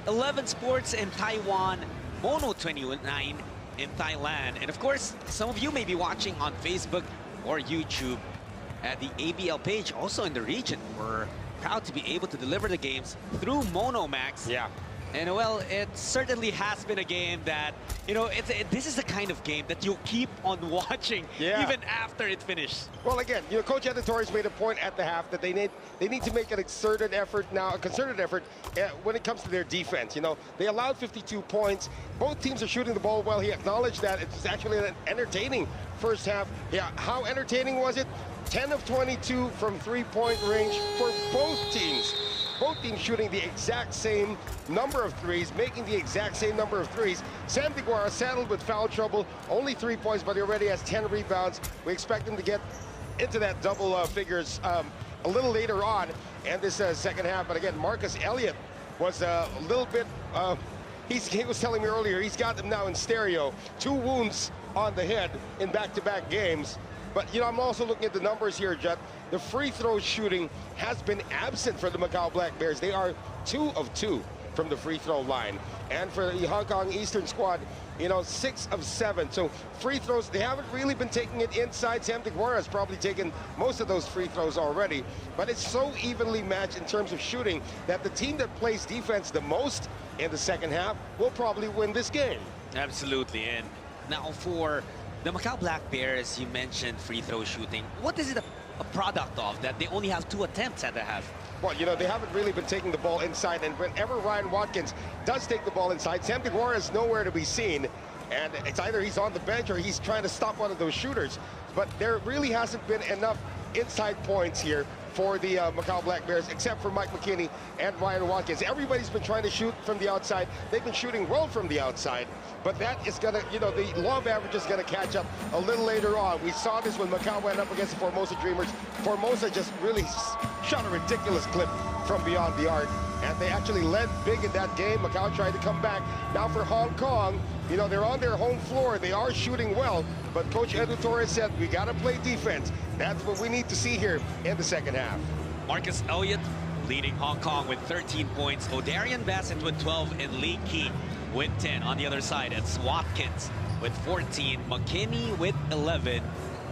11 Sports in Taiwan, Mono 29 in Thailand. And of course, some of you may be watching on Facebook or YouTube at the ABL page, also in the region. We're proud to be able to deliver the games through Mono Max. Yeah. And well, it certainly has been a game that, you know, this is the kind of game that you'll keep on watching even after it finished. Well, again, you know, Coach Editorius made a point at the half that they need to make an concerted effort when it comes to their defense. You know, they allowed 52 points. Both teams are shooting the ball well. He acknowledged that it's actually an entertaining first half. Yeah, how entertaining was it? 10 of 22 from three-point range for both teams. Both teams shooting the exact same number of threes, making the exact same number of threes. Sam DeGuara saddled with foul trouble, only 3 points, but he already has 10 rebounds. We expect him to get into that double figures a little later on in this second half. But again, Marcus Elliott was a little bit, he was telling me earlier, he's got them now in stereo. 2 wounds on the head in back-to-back games. But, you know, I'm also looking at the numbers here, Jet. The free throw shooting has been absent for the Macau Black Bears. They are 2 of 2 from the free throw line. And for the Hong Kong Eastern squad, you know, 6 of 7. So free throws, they haven't really been taking it inside. Sam DeGuara has probably taken most of those free throws already. But it's so evenly matched in terms of shooting that the team that plays defense the most in the second half will probably win this game. Absolutely. And now for the Macau Black Bears, you mentioned free throw shooting. What is it a product of that they only have 2 attempts at the half? Well, you know, they haven't really been taking the ball inside, and whenever Ryan Watkins does take the ball inside, Sam DeGuara is nowhere to be seen, and it's either he's on the bench or he's trying to stop one of those shooters. But there really hasn't been enough inside points here for the Macau Black Bears, except for Mike McKinney and Ryan Watkins. Everybody's been trying to shoot from the outside. They've been shooting well from the outside, but that is gonna, you know, the law of average is gonna catch up a little later on. We saw this when Macau went up against the Formosa Dreamers. Formosa just really shot a ridiculous clip from beyond the arc, and they actually led big in that game. Macau tried to come back. Now for Hong Kong, you know, they're on their home floor. They are shooting well, but Coach Edu Torres said, we got to play defense. That's what we need to see here in the second half. Marcus Elliott leading Hong Kong with 13 points. O'Darian Bassett with 12 and Lee Key with 10. On the other side, it's Watkins with 14. McKinney with 11.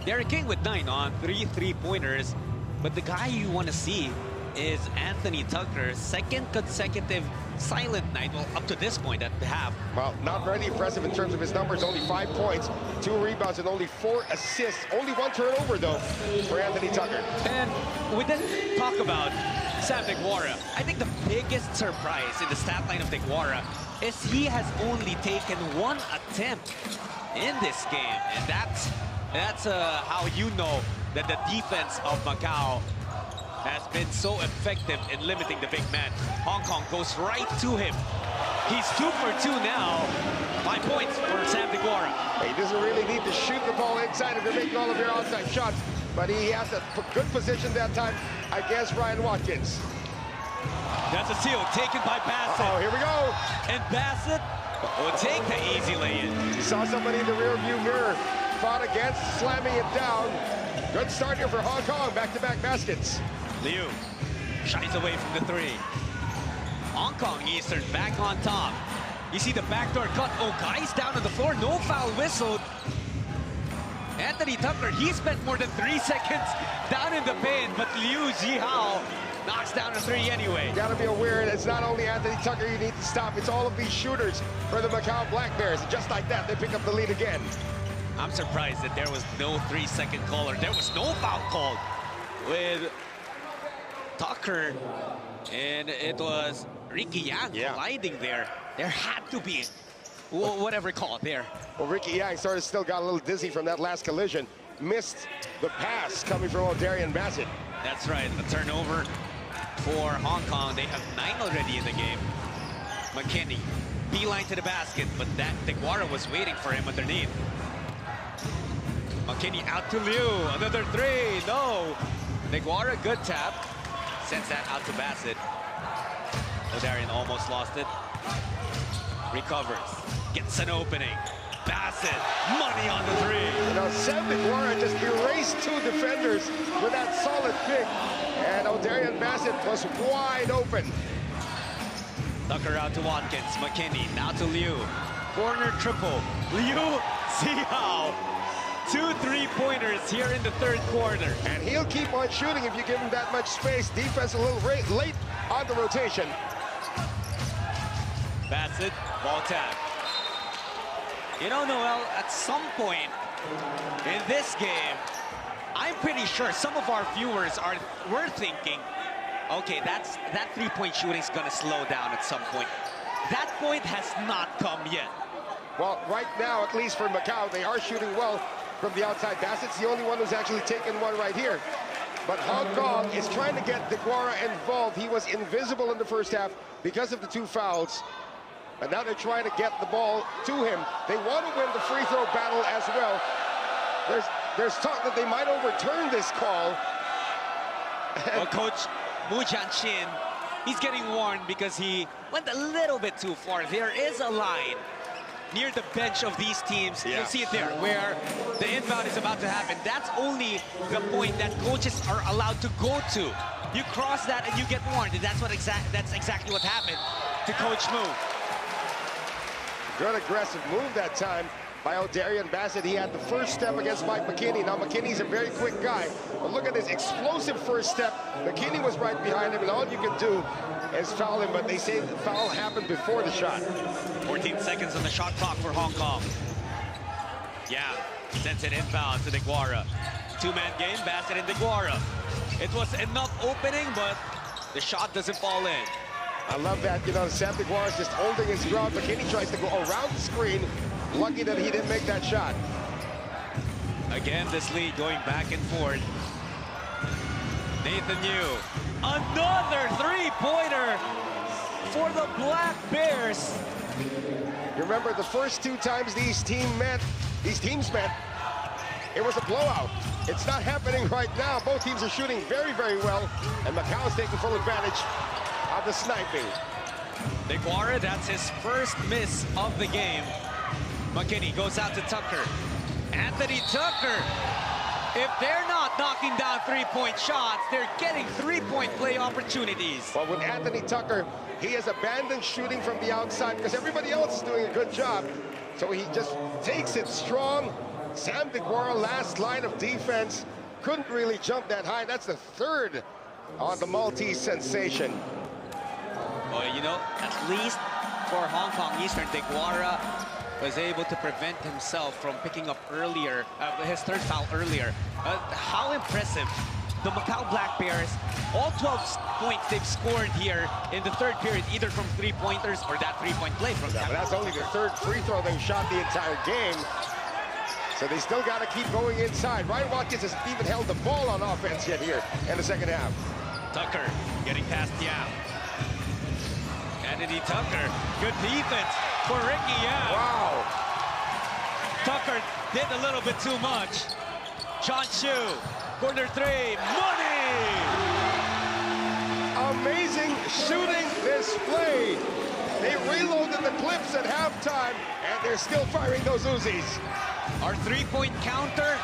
Derek King with 9 on 3 3-pointers. But the guy you want to see is Anthony Tucker, 2nd consecutive silent night, well, up to this point at the half. Well, not very impressive in terms of his numbers. Only 5 points, 2 rebounds, and only 4 assists. Only 1 turnover, though, for Anthony Tucker. And we didn't talk about Sam DeGuara. I think the biggest surprise in the stat line of DeGuara is he has only taken 1 attempt in this game. And that's how you know that the defense of Macau has been so effective in limiting the big man. Hong Kong goes right to him. He's 2 for 2 now. 5 points for Sam DeGuara. He doesn't really need to shoot the ball inside if you're making all of your outside shots, but he has a good position that time against Ryan Watkins. That's a steal taken by Bassett. Oh, here we go. And Bassett will take the easy lay-in. You saw somebody in the rearview mirror fought against, slamming it down. Good start here for Hong Kong, back-to-back baskets. Liu shies away from the 3. Hong Kong Eastern back on top. You see the backdoor cut. Oh, guys down on the floor. No foul whistled. Anthony Tucker, he spent more than 3 seconds down in the paint, but Liu Zihao knocks down a 3 anyway. You gotta be aware it's not only Anthony Tucker you need to stop, it's all of these shooters for the Macau Black Bears. Just like that, they pick up the lead again. I'm surprised that there was no 3-second call, or there was no foul called with Tucker, and it was Ricky Yang colliding there. There had to be whatever call there. Well, Ricky Yang still got a little dizzy from that last collision. Missed the pass coming from O'Darian Bassett. That's right, a turnover for Hong Kong. They have 9 already in the game. McKinney, beeline to the basket, but that DeGuara was waiting for him underneath. McKinney out to Liu, another 3, no. DeGuara, good tap. Sends that out to Bassett. O'Darian almost lost it. Recovers, gets an opening. Bassett, money on the 3. You know, Sam DeGuara just erased 2 defenders with that solid pick. And O'Darian Bassett was wide open. Tucker out to Watkins, McKinney, now to Liu. Corner triple, Liu Zihao. 2 3-pointers here in the 3rd quarter. And he'll keep on shooting if you give him that much space. Defense a little late on the rotation. Bassett, ball tap. You know, Noel, at some point in this game, I'm pretty sure some of our viewers were thinking, okay, that 3-point shooting is gonna slow down at some point. That point has not come yet. Well, right now, at least for Macau, they are shooting well from the outside. Bassett's the only one who's actually taken one right here. But Hong Kong is trying to get DeGuara involved. He was invisible in the first half because of the 2 fouls. And now they're trying to get the ball to him. They want to win the free throw battle as well. There's talk that they might overturn this call. Well, Coach Mu Jianshin, he's getting warned because he went a little bit too far. There is a line near the bench of these teams. Yeah. You'll see it there, where the inbound is about to happen. That's only the point that coaches are allowed to go to. You cross that and you get warned. And that's exactly what happened to Coach Mu. Good aggressive move that time by O'Darian Bassett. He had the first step against Mike McKinney. Now McKinney's a very quick guy, but look at this explosive first step. McKinney was right behind him, and all you can do is foul him, but they say the foul happened before the shot. 14 seconds on the shot clock for Hong Kong. Yeah, sends it inbound to DeGuara. Two-man game, Bassett and DeGuara. It was enough opening, but the shot doesn't fall in. I love that, you know, Sam DeGuara is just holding his ground. McKinney tries to go around the screen. Lucky that he didn't make that shot. Again, this lead going back and forth. Nathan Yu, another three-pointer for the Black Bears. You remember the first two times these teams met, it was a blowout. It's not happening right now. Both teams are shooting very, very well, and Macau is taking full advantage of the sniping. DeGuara, that's his first miss of the game. McKinney goes out to Tucker. Anthony Tucker. If they're not knocking down three-point shots, they're getting three-point play opportunities. But with Anthony Tucker, he has abandoned shooting from the outside because everybody else is doing a good job. So he just takes it strong. Sam DeGuara, last line of defense, couldn't really jump that high. That's the third on the Maltese sensation. Well, you know, at least for Hong Kong Eastern, DeGuara was able to prevent himself from picking up earlier, his third foul earlier. How impressive. The Macau Black Bears, all 12 points they've scored here in the third period, either from three-pointers or that three-point play from Yeah, but that's only the third free throw they've shot the entire game. So they still got to keep going inside. Ryan Watkins hasn't even held the ball on offense yet here in the second half. Tucker getting past Yam. Anthony Tucker, good defense for Ricky Yam. Wow. Tucker did a little bit too much. John Chu, corner three, money! Amazing shooting display. They reloaded the clips at halftime, and they're still firing those Uzis. Our three-point counter,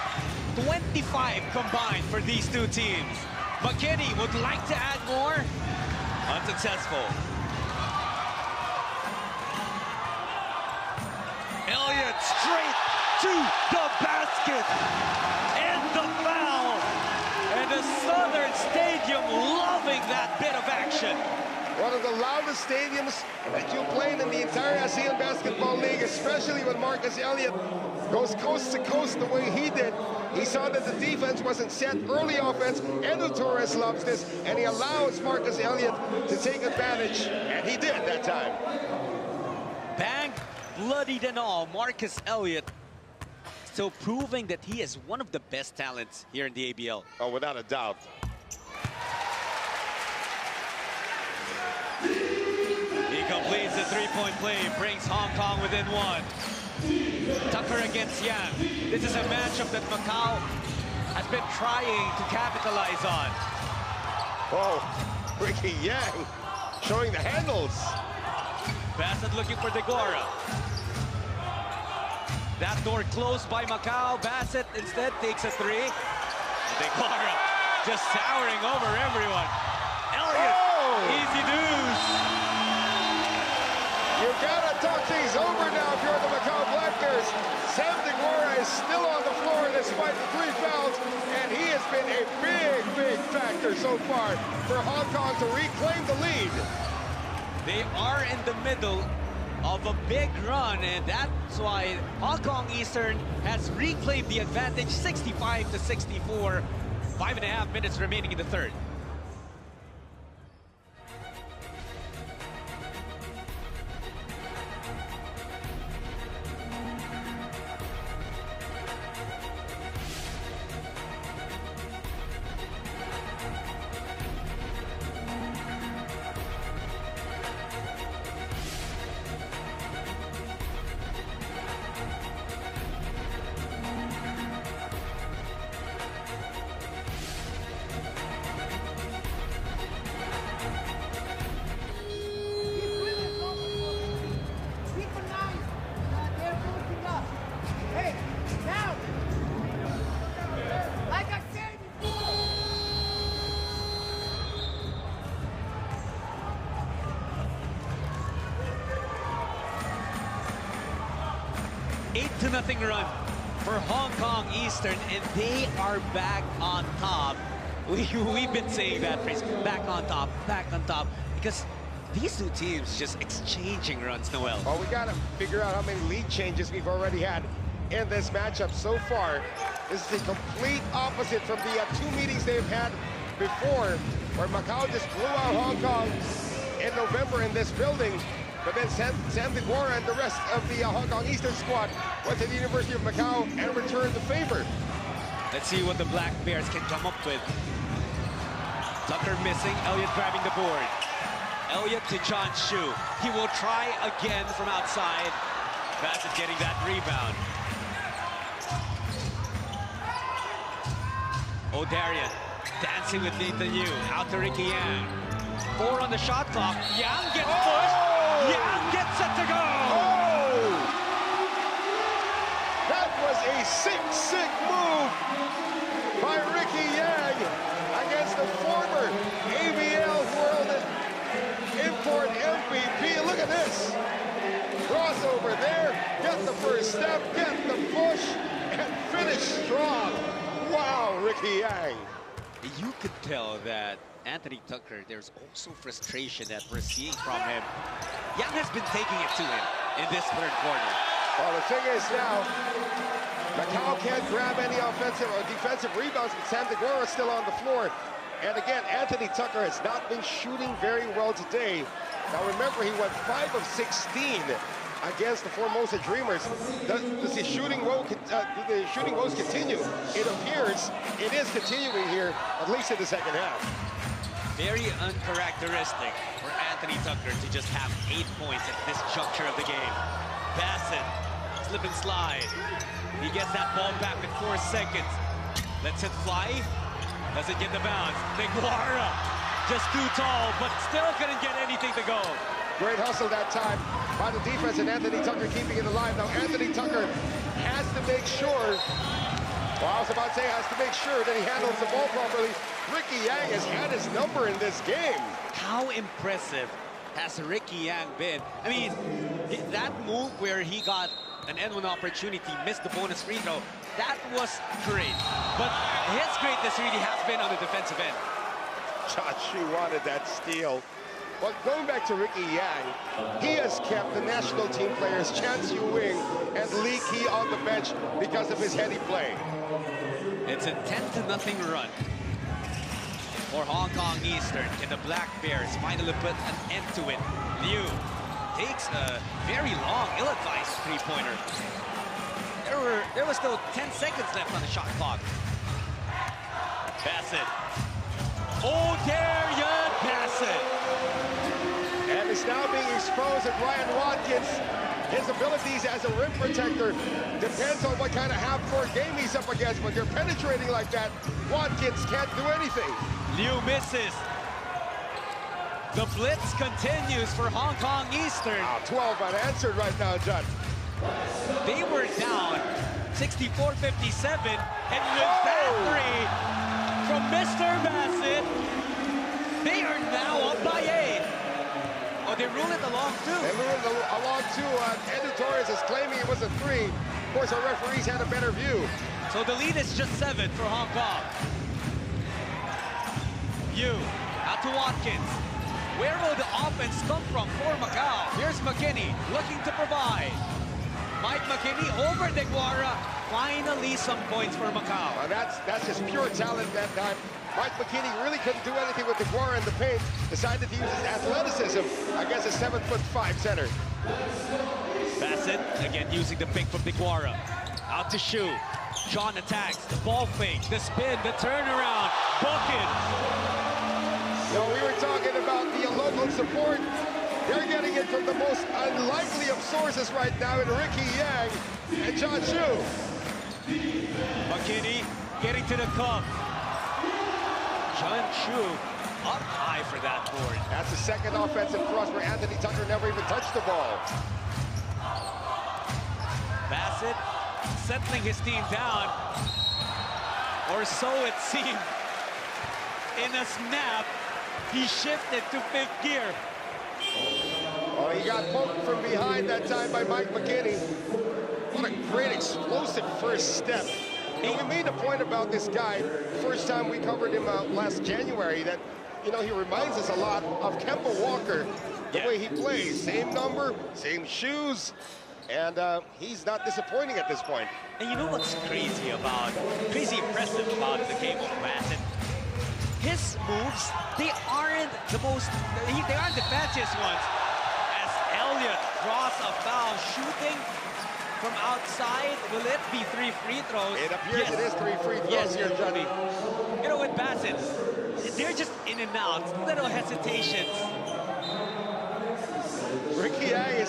25 combined for these two teams. McKinney would like to add more. Unsuccessful. Elliott straight to the basket. And the foul. And the Southern Stadium loving that bit of action. One of the loudest stadiums that you played in the entire ASEAN Basketball League, especially when Marcus Elliott goes coast to coast the way he did. He saw that the defense wasn't set, early offense. Edu Torres loves this, and he allows Marcus Elliott to take advantage, and he did that time. Bang, bloodied and all, Marcus Elliott still proving that he is one of the best talents here in the ABL. Oh, without a doubt. He completes the three-point play, brings Hong Kong within one. Tucker against Yang. This is a matchup that Macau has been trying to capitalize on. Oh, Ricky Yang showing the handles. Bassett looking for DeGuara. That door closed by Macau. Bassett instead takes a three. DeGuara just towering over everyone. Elliott, easy deuce. You gotta talk things over now if you're the Macau Black Bears. Sam DeGuara is still on the floor despite the three fouls, and he has been a big factor so far for Hong Kong to reclaim the lead. They are in the middle of a big run, and that's why Hong Kong Eastern has reclaimed the advantage, 65-64. 5.5 minutes remaining in the third. 10-0 run for Hong Kong Eastern, and they are back on top. We've been saying that phrase, back on top, because these two teams just exchanging runs, Noel. Well, we got to figure out how many lead changes we've already had in this matchup so far. This is the complete opposite from the two meetings they've had before, where Macau just blew out Hong Kong in November in this building. But then Sam DeGuara and the rest of the Hong Kong Eastern squad went to the University of Macau and returned the favor. Let's see what the Black Bears can come up with. Tucker missing, Elliott grabbing the board. Elliott to John Shu. He will try again from outside. Bassett getting that rebound. O'Darian dancing with Nathan Yu. Out to Ricky Yang. 4 on the shot clock. Yang gets pushed. Yang gets set to go. Oh! That was a sick move by Ricky Yang against the former ABL World Import MVP. Look at this. Crossover there. Get the first step, get the push, and finish strong. Wow, Ricky Yang. You could tell that Anthony Tucker, there's also frustration that we're seeing from him. Yang has been taking it to him in this third quarter. Well, the thing is now, Macau can't grab any offensive or defensive rebounds, but Sam DeGuara is still on the floor. And again, Anthony Tucker has not been shooting very well today. Now remember, he went 5 of 16 against the Formosa Dreamers. Does the shooting woes continue? It appears it is continuing here, at least in the second half. Very uncharacteristic for Anthony Tucker to just have 8 points at this juncture of the game. Bassett, slip and slide. He gets that ball back with 4 seconds. Lets it fly. Doesn't get the bounce. DeGuara, just too tall, but still couldn't get anything to go. Great hustle that time by the defense, and Anthony Tucker keeping it alive. Now Anthony Tucker has to make sure, well, I was about to say has to make sure that he handles the ball properly. Ricky Yang has had his number in this game. How impressive has Ricky Yang been? I mean, that move where he got an N1 opportunity, missed the bonus free throw, that was great. But his greatness really has been on the defensive end. Josh, wanted that steal. But going back to Ricky Yang, he has kept the national team players Chance Yu-Wing and Lee Kee on the bench because of his heady play. It's a 10-0 run for Hong Kong Eastern, and the Black Bears finally put an end to it. Liu takes a very long, ill-advised three-pointer. There was still 10 seconds left on the shot clock. Bassett. O'Darian Bassett. And it's now being exposed at Ryan Watkins. His abilities as a rim protector depends on what kind of half-court game he's up against, but they're penetrating like that. Watkins can't do anything. Liu misses. The blitz continues for Hong Kong Eastern. 12 unanswered right now, John. They were down 64-57, and with that three from Mr. Bassett, they are now up by 8. Oh, they ruled it along too. They ruled it along too. Edu Torres is claiming it was a 3. Of course, our referees had a better view. So the lead is just 7 for Hong Kong. Yu, out to Watkins. Where will the offense come from for Macau? Here's McKinney looking to provide. Mike McKinney over DeGuara. Finally, some points for Macau. Well, that's just pure talent that time. Mike McKinney really couldn't do anything with DeGuara in the paint. Decided to use his athleticism against a 7'5" center. Bassett again using the pick from DeGuara. Out to Shu. Sean attacks. The ball fake. The spin. The turnaround. Bucket. So we were talking about the local support. They're getting it from the most unlikely of sources right now in Ricky Yang and John Shu. McKinney getting to the cup. John Shu up high for that board. That's the second offensive thrust where Anthony Tucker never even touched the ball. Bassett settling his team down, or so it seemed. In a snap, he shifted to 5th gear. Oh, he got poked from behind that time by Mike McKinney. What a great explosive first step. And we made a point about this guy first time we covered him last January that, you know, he reminds us a lot of Kemba Walker, the way he plays. Same number, same shoes, and he's not disappointing at this point. And you know what's crazy impressive about the game of Bassett? His moves, they aren't the fanciest ones. As Elliott draws a foul, shooting from outside, will it be 3 free throws? It appears it is 3 free throws here, Johnny. You know, with Bassett, they're just in and out, little hesitations. Ricky Yang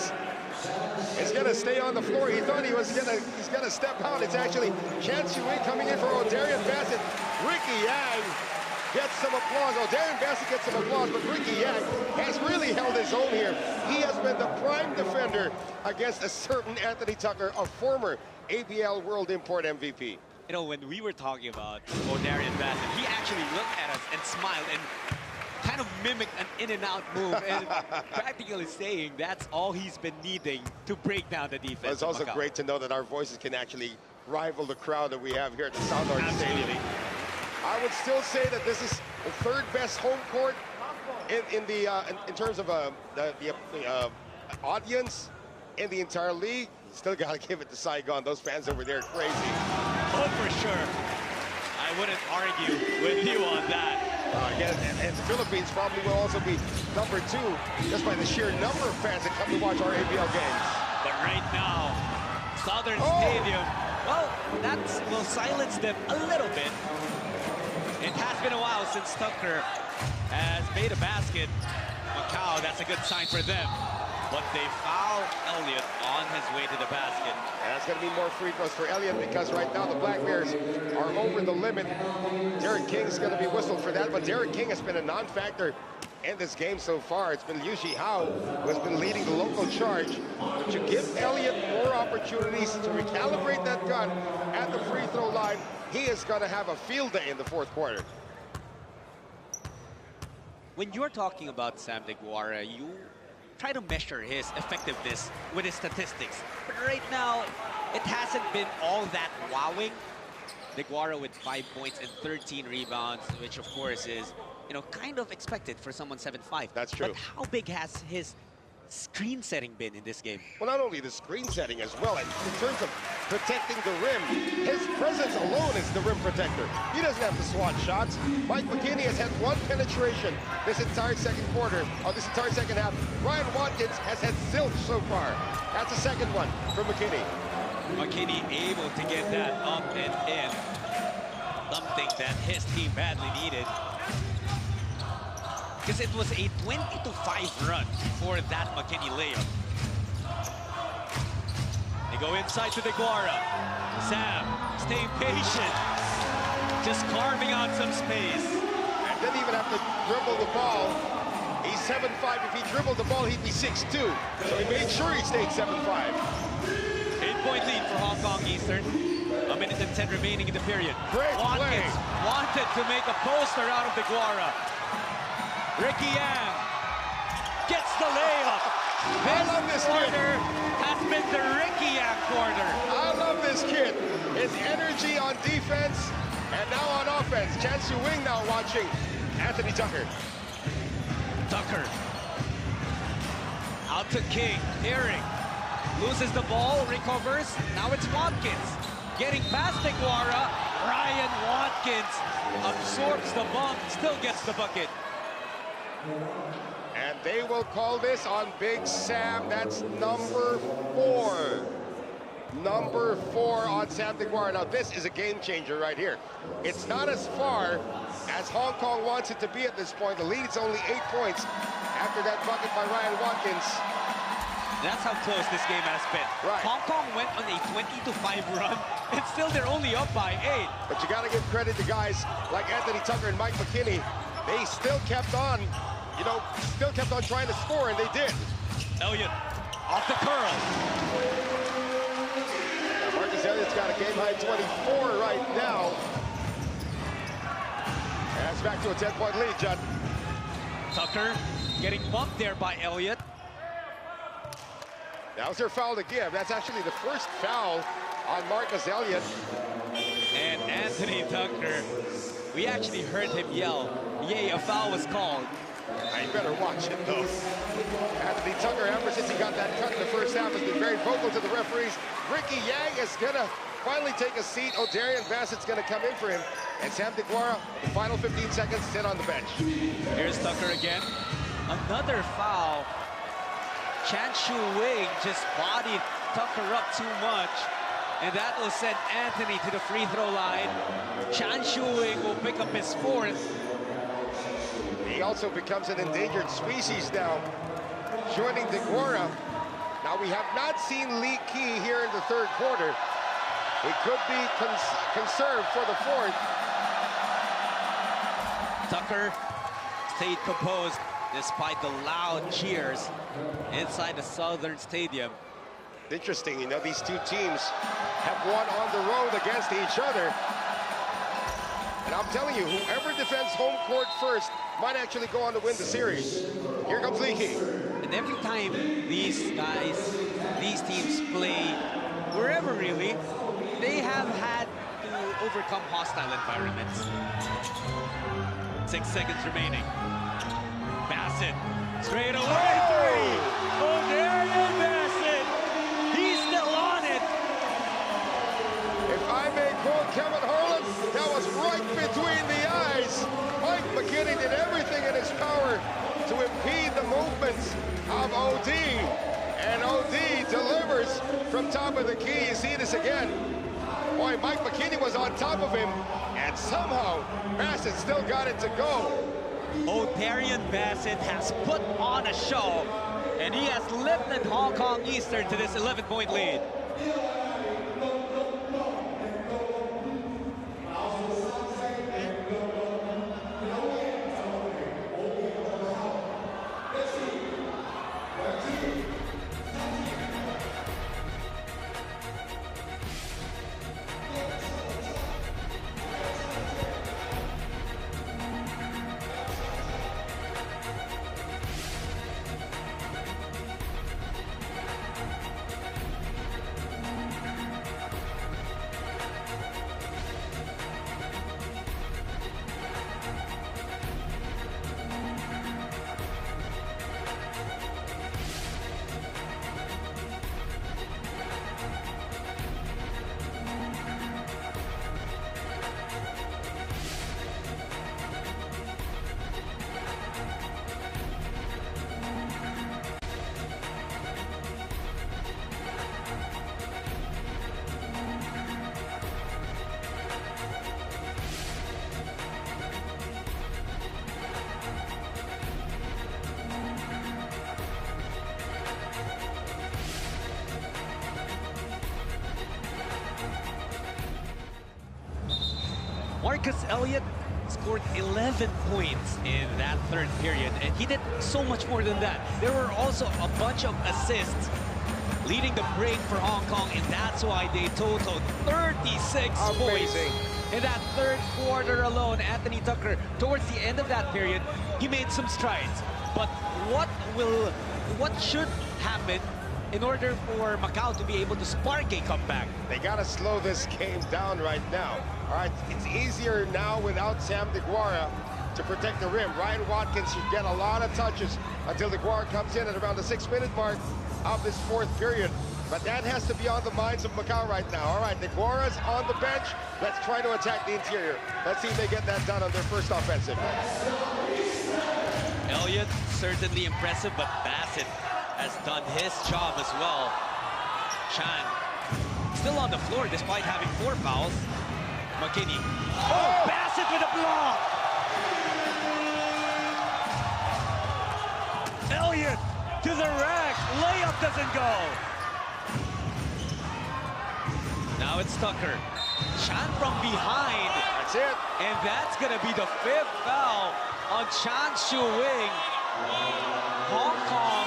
is going to stay on the floor. He thought he's going to step out. It's actually Chan Sui coming in for O'Darian Bassett. Ricky Yang gets some applause. O'Darian Bassett gets some applause, but Ricky Yang has really held his own here. He has been the prime defender against a certain Anthony Tucker, a former ABL World Import MVP. You know, when we were talking about O'Darian Bassett, he actually looked at us and smiled and kind of mimicked an in-and-out move and practically saying that's all he's been needing to break down the defense. It's also great to know that our voices can actually rival the crowd that we have here at the Sound Art Stadium. I would still say that this is the third best home court in terms of the audience in the entire league. Still got to give it to Saigon. Those fans over there are crazy. Oh, for sure. I wouldn't argue with you on that. And the Philippines probably will also be number 2 just by the sheer number of fans that come to watch our ABL games. But right now, Southern Stadium, well, that will silence them a little bit. It has been a while since Tucker has made a basket. Macau, that's a good sign for them. But they foul Elliott on his way to the basket. And that's going to be more free throws for Elliott because right now the Black Bears are over the limit. Derek King's going to be whistled for that, but Derek King has been a non-factor in this game so far. It's been Liu Hao who has been leading the local charge. But you give Elliott more opportunities to recalibrate that gun at the free throw line, he is going to have a field day in the fourth quarter. When you're talking about Sam Deguara, you try to measure his effectiveness with his statistics. But right now, it hasn't been all that wowing. Deguara with 5 points and 13 rebounds, which of course is, you know, kind of expected for someone 7'5". That's true. But how big has his screen setting been in this game? Well, not only the screen setting as well, in terms of protecting the rim, his presence alone is the rim protector. He doesn't have to swat shots. Mike McKinney has had 1 penetration this entire second quarter, or this entire second half. Ryan Watkins has had zilch so far. That's the second one for McKinney. McKinney able to get that up and in. Something that his team badly needed. Because it was a 20-5 run for that McKinney layup. They go inside to Deguara. Sam staying patient. Just carving out some space. And didn't even have to dribble the ball. He's 7'5". If he dribbled the ball, he'd be 6'2". So he made sure he stayed 7'5". 8-point lead for Hong Kong Eastern. 1 minute and 10 remaining in the period. Great Watkins play. wanted to make a poster out of Deguara. Ricky Yang gets the layup. This quarter has been the Ricky Yang quarter. I love this kid. His energy on defense and now on offense. Chan Su Wing now watching Anthony Tucker. Tucker out to King. Herring loses the ball, recovers. Now it's Watkins getting past Deguara. Ryan Watkins absorbs the bump, still gets the bucket. And they will call this on Big Sam. That's number 4. Number 4 on Sam Deguara. Now this is a game changer right here. It's not as far as Hong Kong wants it to be at this point. The lead is only 8 points after that bucket by Ryan Watkins. That's how close this game has been. Right. Hong Kong went on a 20-5 run, and still they're only up by 8. But you got to give credit to guys like Anthony Tucker and Mike McKinney. They still kept on, you know, trying to score, and they did. Elliott off the curl. Now Marcus Elliott's got a game-high 24 right now. And it's back to a 10-point lead, Judd. Tucker getting bumped there by Elliott. Now That was their foul to give. That's actually the first foul on Marcus Elliott. And Anthony Tucker, we actually heard him yell, yay, a foul was called. You better watch it, though. Anthony Tucker, ever since he got that cut in the first half, has been very vocal to the referees. Ricky Yang is going to finally take a seat. O'Darian Bassett's going to come in for him. And Sam DeGuara, the final 15 seconds, sit on the bench. Here's Tucker again. Another foul. Chan Shu Wing just bodied Tucker up too much. And that will send Anthony to the free throw line. Chan Shu Wing will pick up his fourth. He also becomes an endangered species now, joining DeGuara. Now, we have not seen Lee Key here in the third quarter. He could be conserved for the fourth. Tucker stayed composed despite the loud cheers inside the Southern Stadium. Interesting, you know, these two teams have won on the road against each other. And I'm telling you, whoever defends home court first might actually go on to win the series. Here comes Lee Key. And every time these guys, these teams play, wherever really, they have had to overcome hostile environments. 6 seconds remaining. Bassett, straight away three. O'Darian Bassett, he's still on it. If I may quote Kevin Harlan, that was right between the eyes. Mike McKinney did everything in his power to impede the movements of OD. And OD delivers from top of the key. You see this again. Boy, Mike McKinney was on top of him, and somehow Bassett still got it to go. O'Darian Bassett has put on a show, and he has lifted Hong Kong Eastern to this 11-point lead. Marcus Elliott scored 11 points in that third period, and he did so much more than that. There were also a bunch of assists leading the break for Hong Kong, and that's why they totaled 36 points in that third quarter alone. Anthony Tucker, towards the end of that period, he made some strides. But what should happen in order for Macau to be able to spark a comeback? They got to slow this game down right now. All right, it's easier now without Sam DeGuara to protect the rim. Ryan Watkins should get a lot of touches until DeGuara comes in at around the 6-minute mark of this fourth period. But that has to be on the minds of Macau right now. All right, DeGuara's on the bench. Let's try to attack the interior. Let's see if they get that done on their first offensive. Elliott, certainly impressive, but Bassett has done his job as well. Chan, still on the floor despite having 4 fouls. McKinney. Oh, Bassett with a block! Elliott to the rack. Layup doesn't go. Now it's Tucker. Chan from behind. That's it. And that's gonna be the 5th foul on Chan Shu Wing. Hong Kong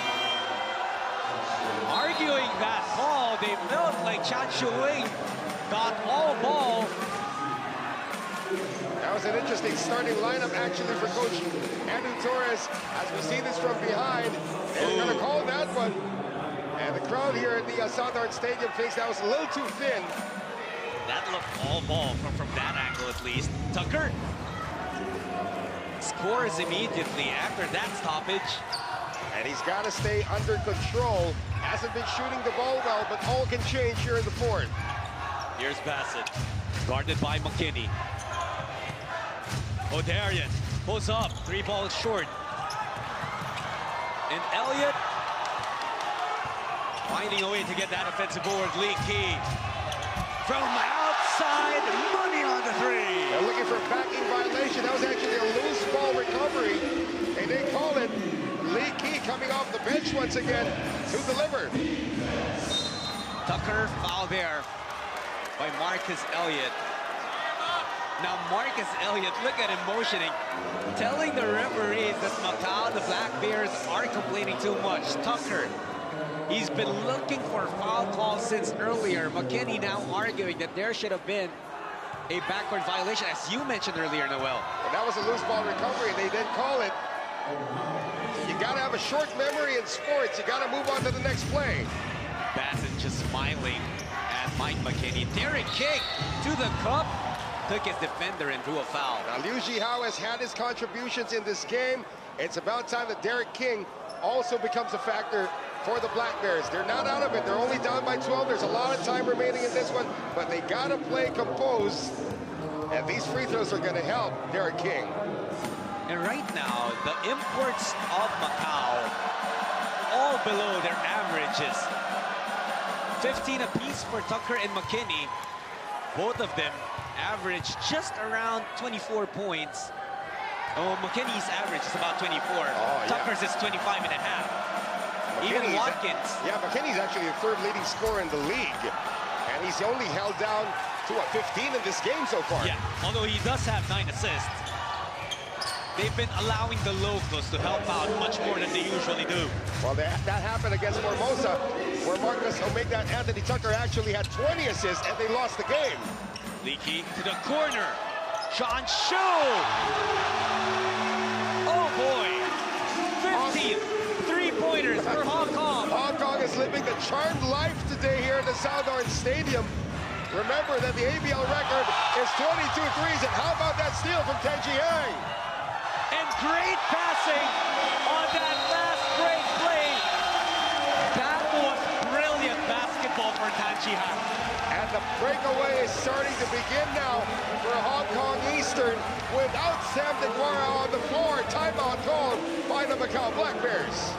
arguing that ball. They felt like Chan Shu Wing got all ball. That was an interesting starting lineup actually for Coach Andrew Torres. As we see this from behind, they're going to call that one. And the crowd here at the Southern Stadium thinks that was a little too thin. That looked all ball from that angle at least. Tucker scores immediately after that stoppage. And he's got to stay under control. Hasn't been shooting the ball well, but all can change here in the fourth. Here's Bassett, guarded by McKinney. O'Darian pulls up, 3 balls short. And Elliott finding a way to get that offensive board. Lee Key from outside, money on the 3. They're looking for a backing violation. That was actually a loose ball recovery. And they call it. Lee Key coming off the bench once again to deliver. Tucker foul there by Marcus Elliott. Now Marcus Elliott, look at him motioning, telling the referees that Macau, the Black Bears, are complaining too much. Tucker, he's been looking for foul calls since earlier. McKinney now arguing that there should have been a backward violation, as you mentioned earlier, Noel. And that was a loose ball recovery, and they didn't call it. You gotta have a short memory in sports. You gotta move on to the next play. Bassett just smiling at Mike McKinney. Derek King to the cup. Took his defender and drew a foul. Now, Liu Jihao has had his contributions in this game. It's about time that Derek King also becomes a factor for the Black Bears. They're not out of it. They're only down by 12. There's a lot of time remaining in this one, but they gotta play composed. And these free throws are gonna help Derek King. And right now, the imports of Macau, all below their averages. 15 apiece for Tucker and McKinney. Both of them average just around 24 points. Oh, McKinney's average is about 24. Tucker's is 25 and a half. Even Watkins. McKinney's actually the 3rd leading scorer in the league. And he's only held down to, 15 in this game so far. Yeah, although he does have 9 assists. They've been allowing the locals to help out much more than they usually do. Well, that happened against Formosa, where Marcus Omega and Anthony Tucker actually had 20 assists, and they lost the game. Leaky to the corner. Sean Shu! Oh boy! 15 3-pointers for Hong Kong. Hong Kong is living the charmed life today here at the Southern Stadium. Remember that the ABL record is 22 threes, and how about that steal from Tan Chi Hang? And great passing on that last break play. That was brilliant basketball for Tan Chi Hang. And the breakaway is starting to begin now for Hong Kong Eastern without Sam DeGuara on the floor. Timeout called by the Macau Black Bears.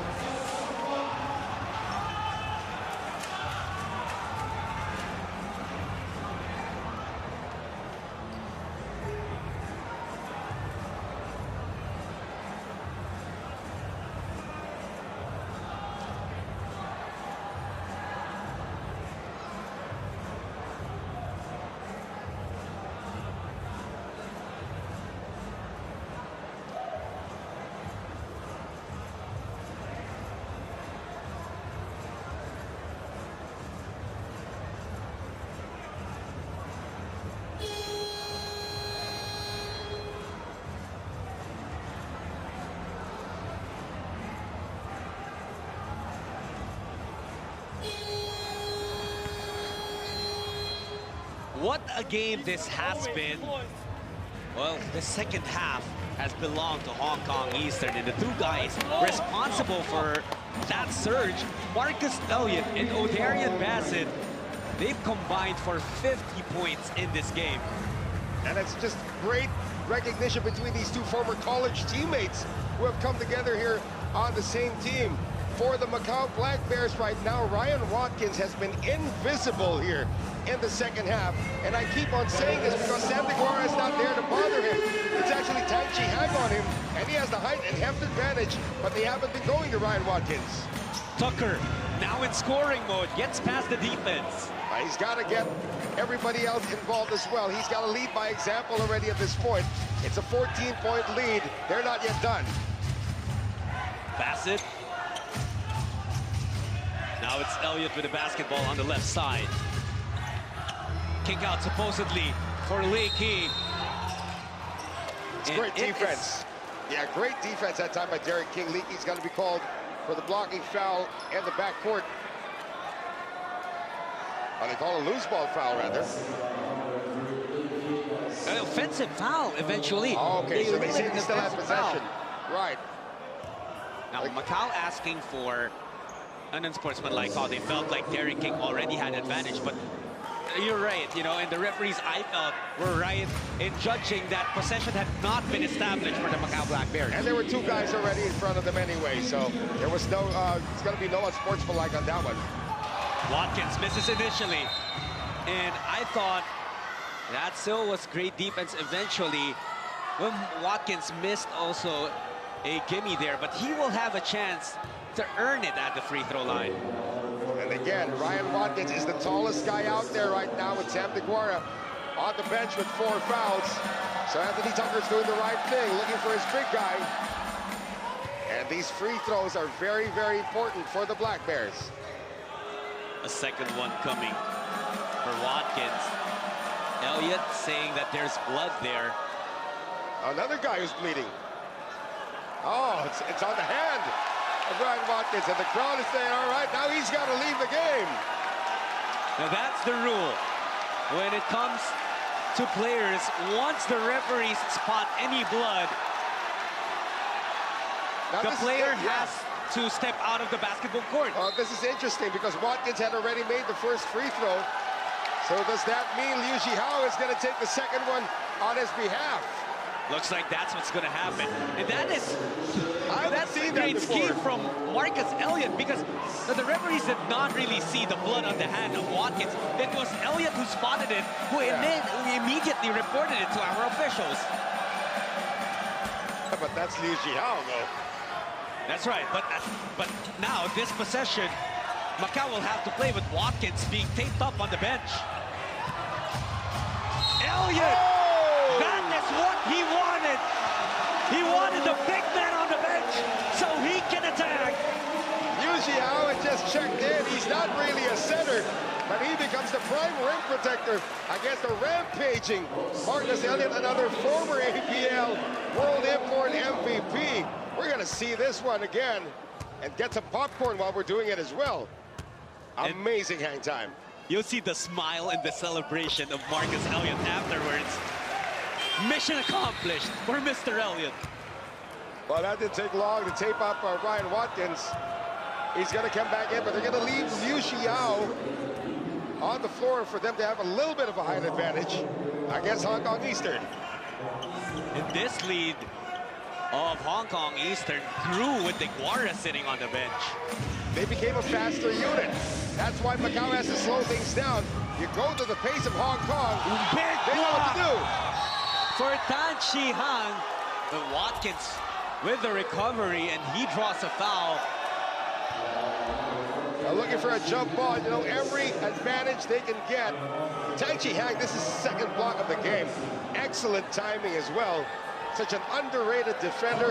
What a game this has been. Well, the second half has belonged to Hong Kong Eastern, and the 2 guys responsible for that surge, Marcus Elliott and O'Darian Bassett, they've combined for 50 points in this game. And it's just great recognition between these 2 former college teammates who have come together here on the same team. For the Macau Black Bears right now, Ryan Watkins has been invisible here in the second half. And I keep on saying this because Sam DeGuara is not there to bother him. It's actually Tan Chi Hang on him, and he has the height and heft advantage, but they haven't been going to Ryan Watkins. Tucker, now in scoring mode, gets past the defense. He's got to get everybody else involved as well. He's got to lead by example already at this point. It's a 14-point lead. They're not yet done. Bassett. Now it's Elliott with the basketball on the left side. Kick out supposedly for Lee Key. It's great defense. Yeah, great defense that time by Derek King. Lee Key's got to be called for the blocking foul and the backcourt Oh, they call a loose ball foul, rather. An offensive foul, eventually. Oh, okay, so they say they still have possession. Right. Now, Macau asking for an unsportsmanlike call. They felt like Derek King already had advantage, but you're right, you know, and the referees, I felt, were right in judging that possession had not been established for the Macau Black Bears. And there were two guys already in front of them anyway, so there was no, it's going to be no unsportsmanlike on that one. Watkins misses initially, and I thought that still was great defense eventually. When Watkins missed also a gimme there, but he will have a chance to earn it at the free throw line. And again, Ryan Watkins is the tallest guy out there right now with Sam DeGuara on the bench with 4 fouls. So Anthony Tucker's doing the right thing, looking for his big guy. And these free throws are very, very important for the Black Bears. A second one coming for Watkins. Elliott saying that there's blood there. Another guy who's bleeding. Oh, it's on the hand of Ryan Watkins, and the crowd is saying, all right, now he's got to leave the game. Now that's the rule. When it comes to players, once the referees spot any blood, now the player has to step out of the basketball court. This is interesting because Watkins had already made the first free throw. So does that mean Liu Jihao is going to take the second one on his behalf? Looks like that's what's going to happen. And that's a seen great that scheme before. from Marcus Elliott, because the referees did not really see the blood on the hand of Watkins. It was Elliott who spotted it, who immediately reported it to our officials. But that's Liu Jihao, though. That's right, but now this possession, Macau will have to play with Watkins being taped up on the bench. Elliott! Oh! That is what he wanted. He wanted the big man on the bench so he can attack. Liu Jihao had just checked in. He's not really a center, but he becomes the prime rim protector against the rampaging Marcus Elliott, another former APL World Import MVP. We're going to see this one again and get some popcorn while we're doing it as well. Amazing hang time. You'll see the smile and the celebration of Marcus Elliott afterwards. Mission accomplished for Mr. Elliott. Well, that didn't take long to tape up Ryan Watkins. He's going to come back in, but they're going to leave Liu Xiao on the floor for them to have a little bit of a height advantage against Hong Kong Eastern. And this lead of Hong Kong Eastern grew with DeGuara sitting on the bench. They became a faster unit. That's why Macau has to slow things down. You go to the pace of Hong Kong, they know what to do. For Tan Chi Hang, but Watkins with the recovery, and he draws a foul. Looking for a jump ball, you know, every advantage they can get. Tan Chi Hang, this is the second block of the game. Excellent timing as well. Such an underrated defender.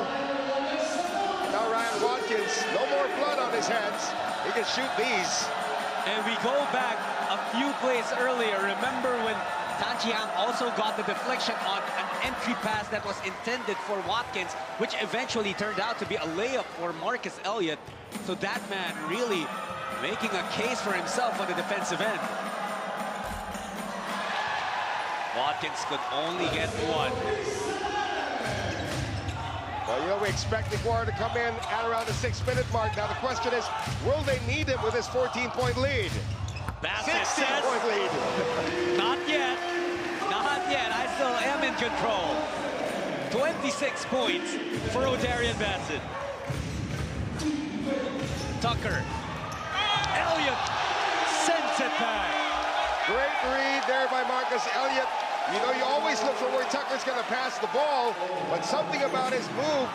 Now Ryan Watkins, no more blood on his hands. He can shoot these. And we go back a few plays earlier. Remember when Tan Chi Hang also got the deflection on an entry pass that was intended for Watkins, which eventually turned out to be a layup for Marcus Elliott. So that man really making a case for himself on the defensive end. Watkins could only get one. Well, you know, we expect DeGuara to come in at around the 6-minute mark. Now the question is, will they need him with this 14-point lead? 16-point lead. Not yet. Not yet. I still am in control. 26 points for O'Darian Bassett. Tucker. Elliott sends it back. Great read there by Marcus Elliott. You know, you always look for where Tucker's going to pass the ball, but something about his move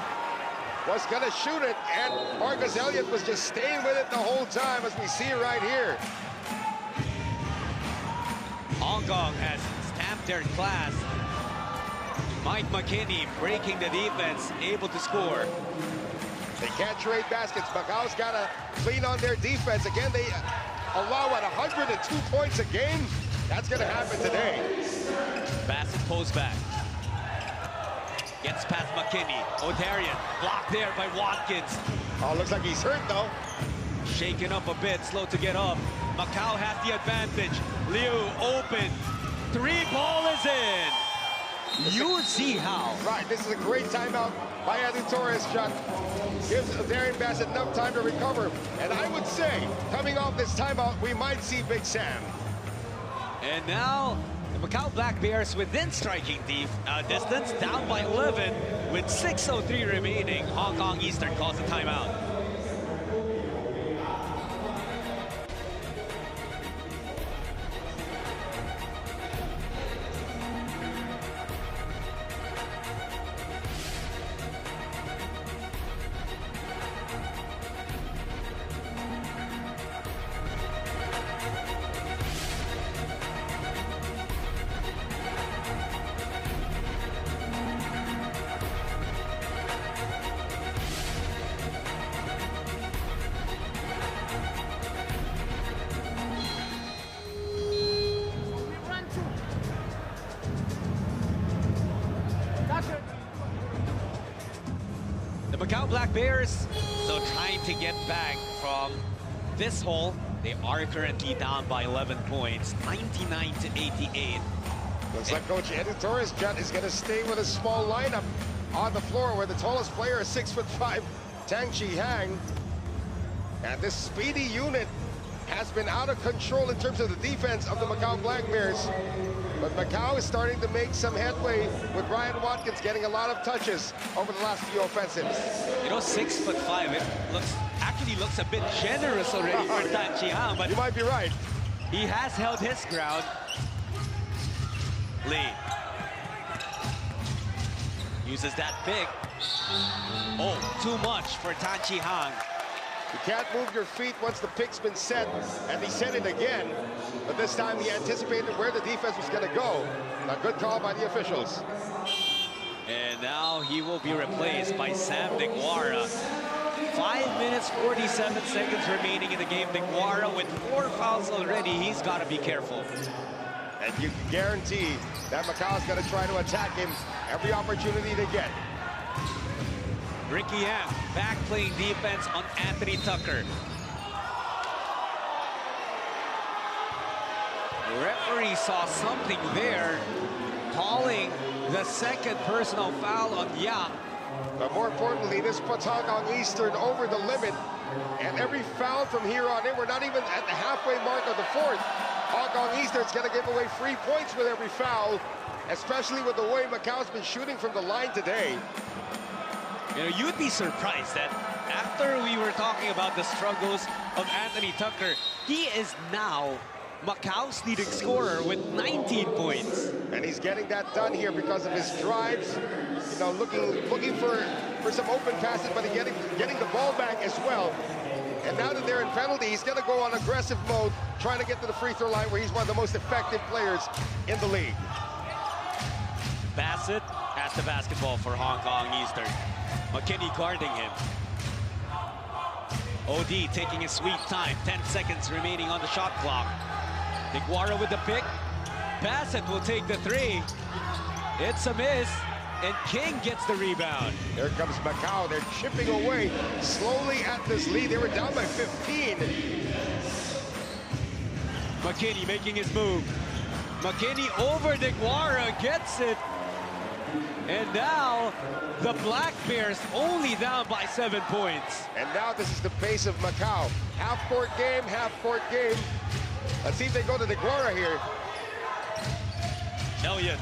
was going to shoot it, and Marcus Elliott was just staying with it the whole time, as we see right here. Hong Kong has stamped their class. Mike McKinney breaking the defense, able to score. They can't trade baskets. Macau's got to clean on their defense. Again, they allow, what, 102 points a game? That's going to happen today. Bassett pulls back. Gets past McKinney. O'Darian blocked there by Watkins. Oh, looks like he's hurt, though. shaken up a bit, slow to get up. Macau has the advantage. Liu open. Three ball is in. You see how. Right, this is a great timeout by Edu Torres, Chuck. Gives Darian Bassett enough time to recover. And I would say, coming off this timeout, we might see Big Sam. And now, the Macau Black Bears within striking distance, down by 11 with 6:03 remaining. Hong Kong Eastern calls a timeout. The Macau Black Bears still trying to get back from this hole. They are currently down by 11 points, 99-88. Looks like Coach Edu Torres, Judd, is going to stay with a small lineup on the floor where the tallest player is 6'5", Tang Chi Hang. And this speedy unit has been out of control in terms of the defense of the Macau Black Bears. But Macau is starting to make some headway with Ryan Watkins getting a lot of touches over the last few offensives. You know, 6'5", it actually looks a bit generous already for Tang Chi Hang, but you might be right. He has held his ground. Lee uses that big. Oh, too much for Tang Chi Hang. You can't move your feet once the pick's been set, and he set it again. But this time he anticipated where the defense was going to go. A good call by the officials. And now he will be replaced by Sam Deguara. 5 minutes, 47 seconds remaining in the game. Deguara with 4 fouls already. He's got to be careful. And you can guarantee that Macau's going to try to attack him every opportunity they get. Ricky M back playing defense on Anthony Tucker. The referee saw something there, calling the second personal foul on Yang. But more importantly, this puts Hong Kong Eastern over the limit. And every foul from here on in, we're not even at the halfway mark of the fourth. Hong Kong Eastern's going to give away free points with every foul, especially with the way Macau's been shooting from the line today. You know, you'd be surprised that after we were talking about the struggles of Anthony Tucker, he is now Macau's leading scorer with 19 points. And he's getting that done here because of his drives, you know, looking for some open passes, but getting the ball back as well. And now that they're in penalty, he's going to go on aggressive mode, trying to get to the free throw line where he's one of the most effective players in the league. Bassett has the basketball for Hong Kong Eastern. McKinney guarding him. OD taking his sweet time. 10 seconds remaining on the shot clock. Deguara with the pick. Bassett will take the three. It's a miss, and King gets the rebound. There comes Macau. They're chipping away slowly at this lead. They were down by 15. McKinney making his move. McKinney over Deguara, gets it. And now the Black Bears only down by 7 points. And now this is the pace of Macau. Half-court game, half-court game. Let's see if they go to Deguara here. Elliott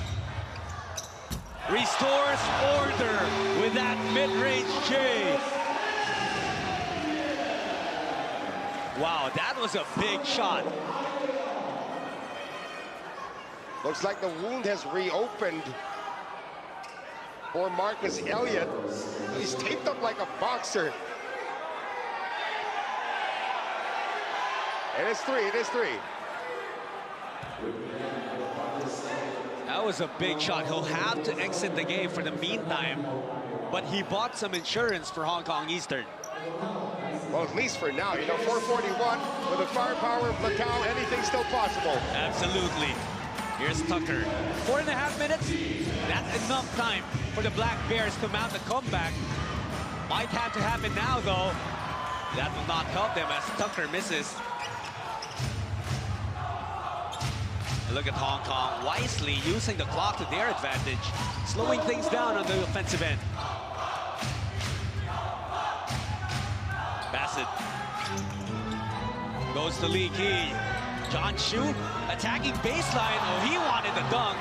restores order with that mid-range chase. Wow, that was a big shot. Looks like the wound has reopened for Marcus Elliott. He's taped up like a boxer. And it's three, it is three. That was a big shot. He'll have to exit the game for the meantime, but he bought some insurance for Hong Kong Eastern. Well, at least for now, you know, 441 with the firepower of Macau, anything's still possible. Absolutely. Here's Tucker. 4.5 minutes. That's enough time for the Black Bears to mount a comeback. Might have to happen now, though. That will not help them as Tucker misses. Look at Hong Kong wisely using the clock to their advantage, slowing things down on the offensive end. Bassett goes to Lee Kee. John Shu attacking baseline. Oh, he wanted the dunk.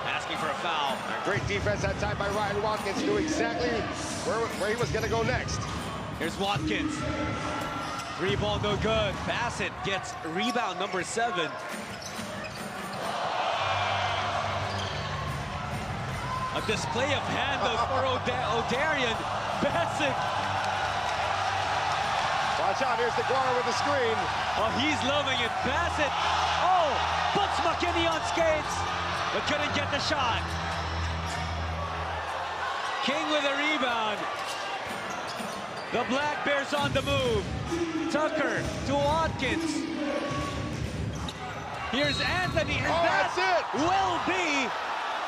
Asking for a foul. A great defense that time by Ryan Watkins, knew exactly where he was going to go next. Here's Watkins. Three ball, no good. Bassett gets rebound number 7. A display of handles for O'Darian. Bassett. Watch out, here's the Guara with the screen. Oh, he's loving it. Bassett. Oh, puts McKinney on skates, but couldn't get the shot. King with a rebound. The Black Bears on the move. Tucker to Watkins. Here's Anthony, and that's it. Will be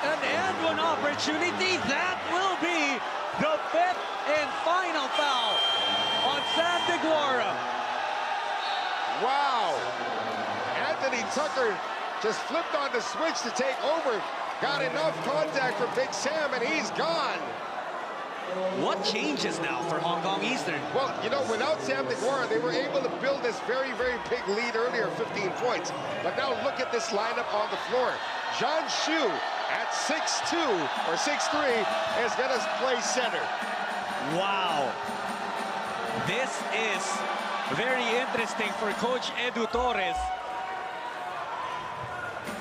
an and one opportunity. That will be the 5th and final foul on Sam DeGuara. Wow. Anthony Tucker just flipped on the switch to take over. Got enough contact for Big Sam, and he's gone. What changes now for Hong Kong Eastern? Well, you know, without Sam DeGuara, they were able to build this very, very big lead earlier, 15 points. But now look at this lineup on the floor. John Shu at 6'2" or 6'3" is going to play center. Wow. This is very interesting for Coach Edu Torres.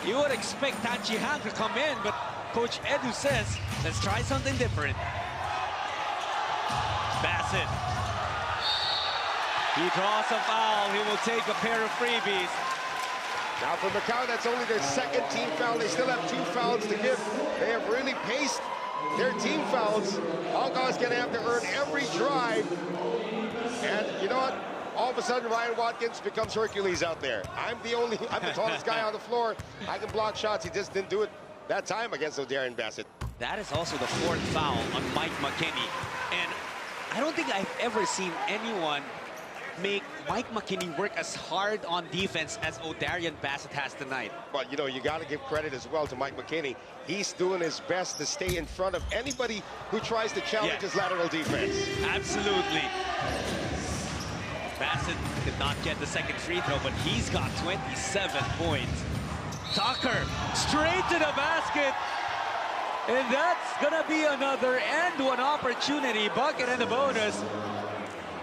You would expect Tan Chi Han to come in, but Coach Edu says, let's try something different. Bassett. He draws a foul. He will take a pair of freebies. Now for Macau, that's only their 2nd team foul. They still have 2 fouls to give. They have really paced their team fouls. Hong Kong's going to have to earn every drive. And you know what? All of a sudden, Ryan Watkins becomes Hercules out there. I'm the tallest guy on the floor. I can block shots. He just didn't do it that time against O'Darian Bassett. That is also the 4th foul on Mike McKinney. And I don't think I've ever seen anyone make Mike McKinney work as hard on defense as O'Darian Bassett has tonight. But, you know, you got to give credit as well to Mike McKinney. He's doing his best to stay in front of anybody who tries to challenge his lateral defense. Absolutely. Bassett did not get the 2nd free throw, but he's got 27 points. Tucker straight to the basket. And that's gonna be another and one opportunity, bucket and a bonus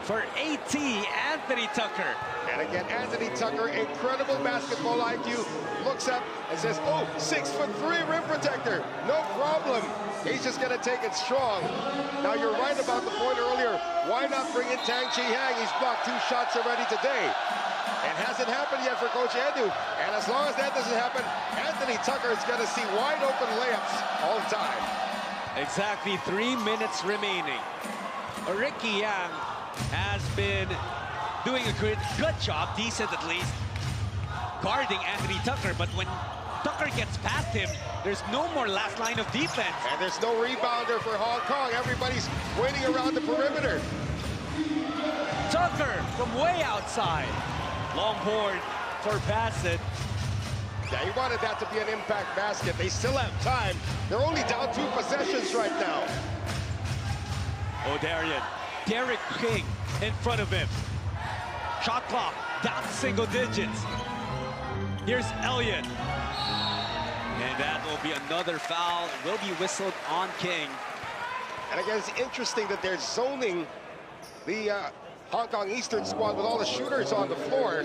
for AT Anthony Tucker. And again, Anthony Tucker, incredible basketball IQ, looks up and says, oh, 6'3" rim protector, no problem. He's just gonna take it strong. Now you're right about the point earlier. Why not bring in Tang Chi Hang? He's blocked 2 shots already today. It hasn't happened yet for Coach Edu. And as long as that doesn't happen, Anthony Tucker is gonna see wide open layups all the time. Exactly 3 minutes remaining. Ricky Yang has been doing a good job, decent at least, guarding Anthony Tucker, but when Tucker gets past him, there's no more last line of defense. And there's no rebounder for Hong Kong. Everybody's waiting around the perimeter. Tucker from way outside. Long board for Bassett. Yeah, he wanted that to be an impact basket. They still have time. They're only down 2 possessions right now. O'Darian, Derek King in front of him. Shot clock down to single digits. Here's Elliott. And that will be another foul. It will be whistled on King. And again, it's interesting that they're zoning the Hong Kong Eastern squad with all the shooters on the floor.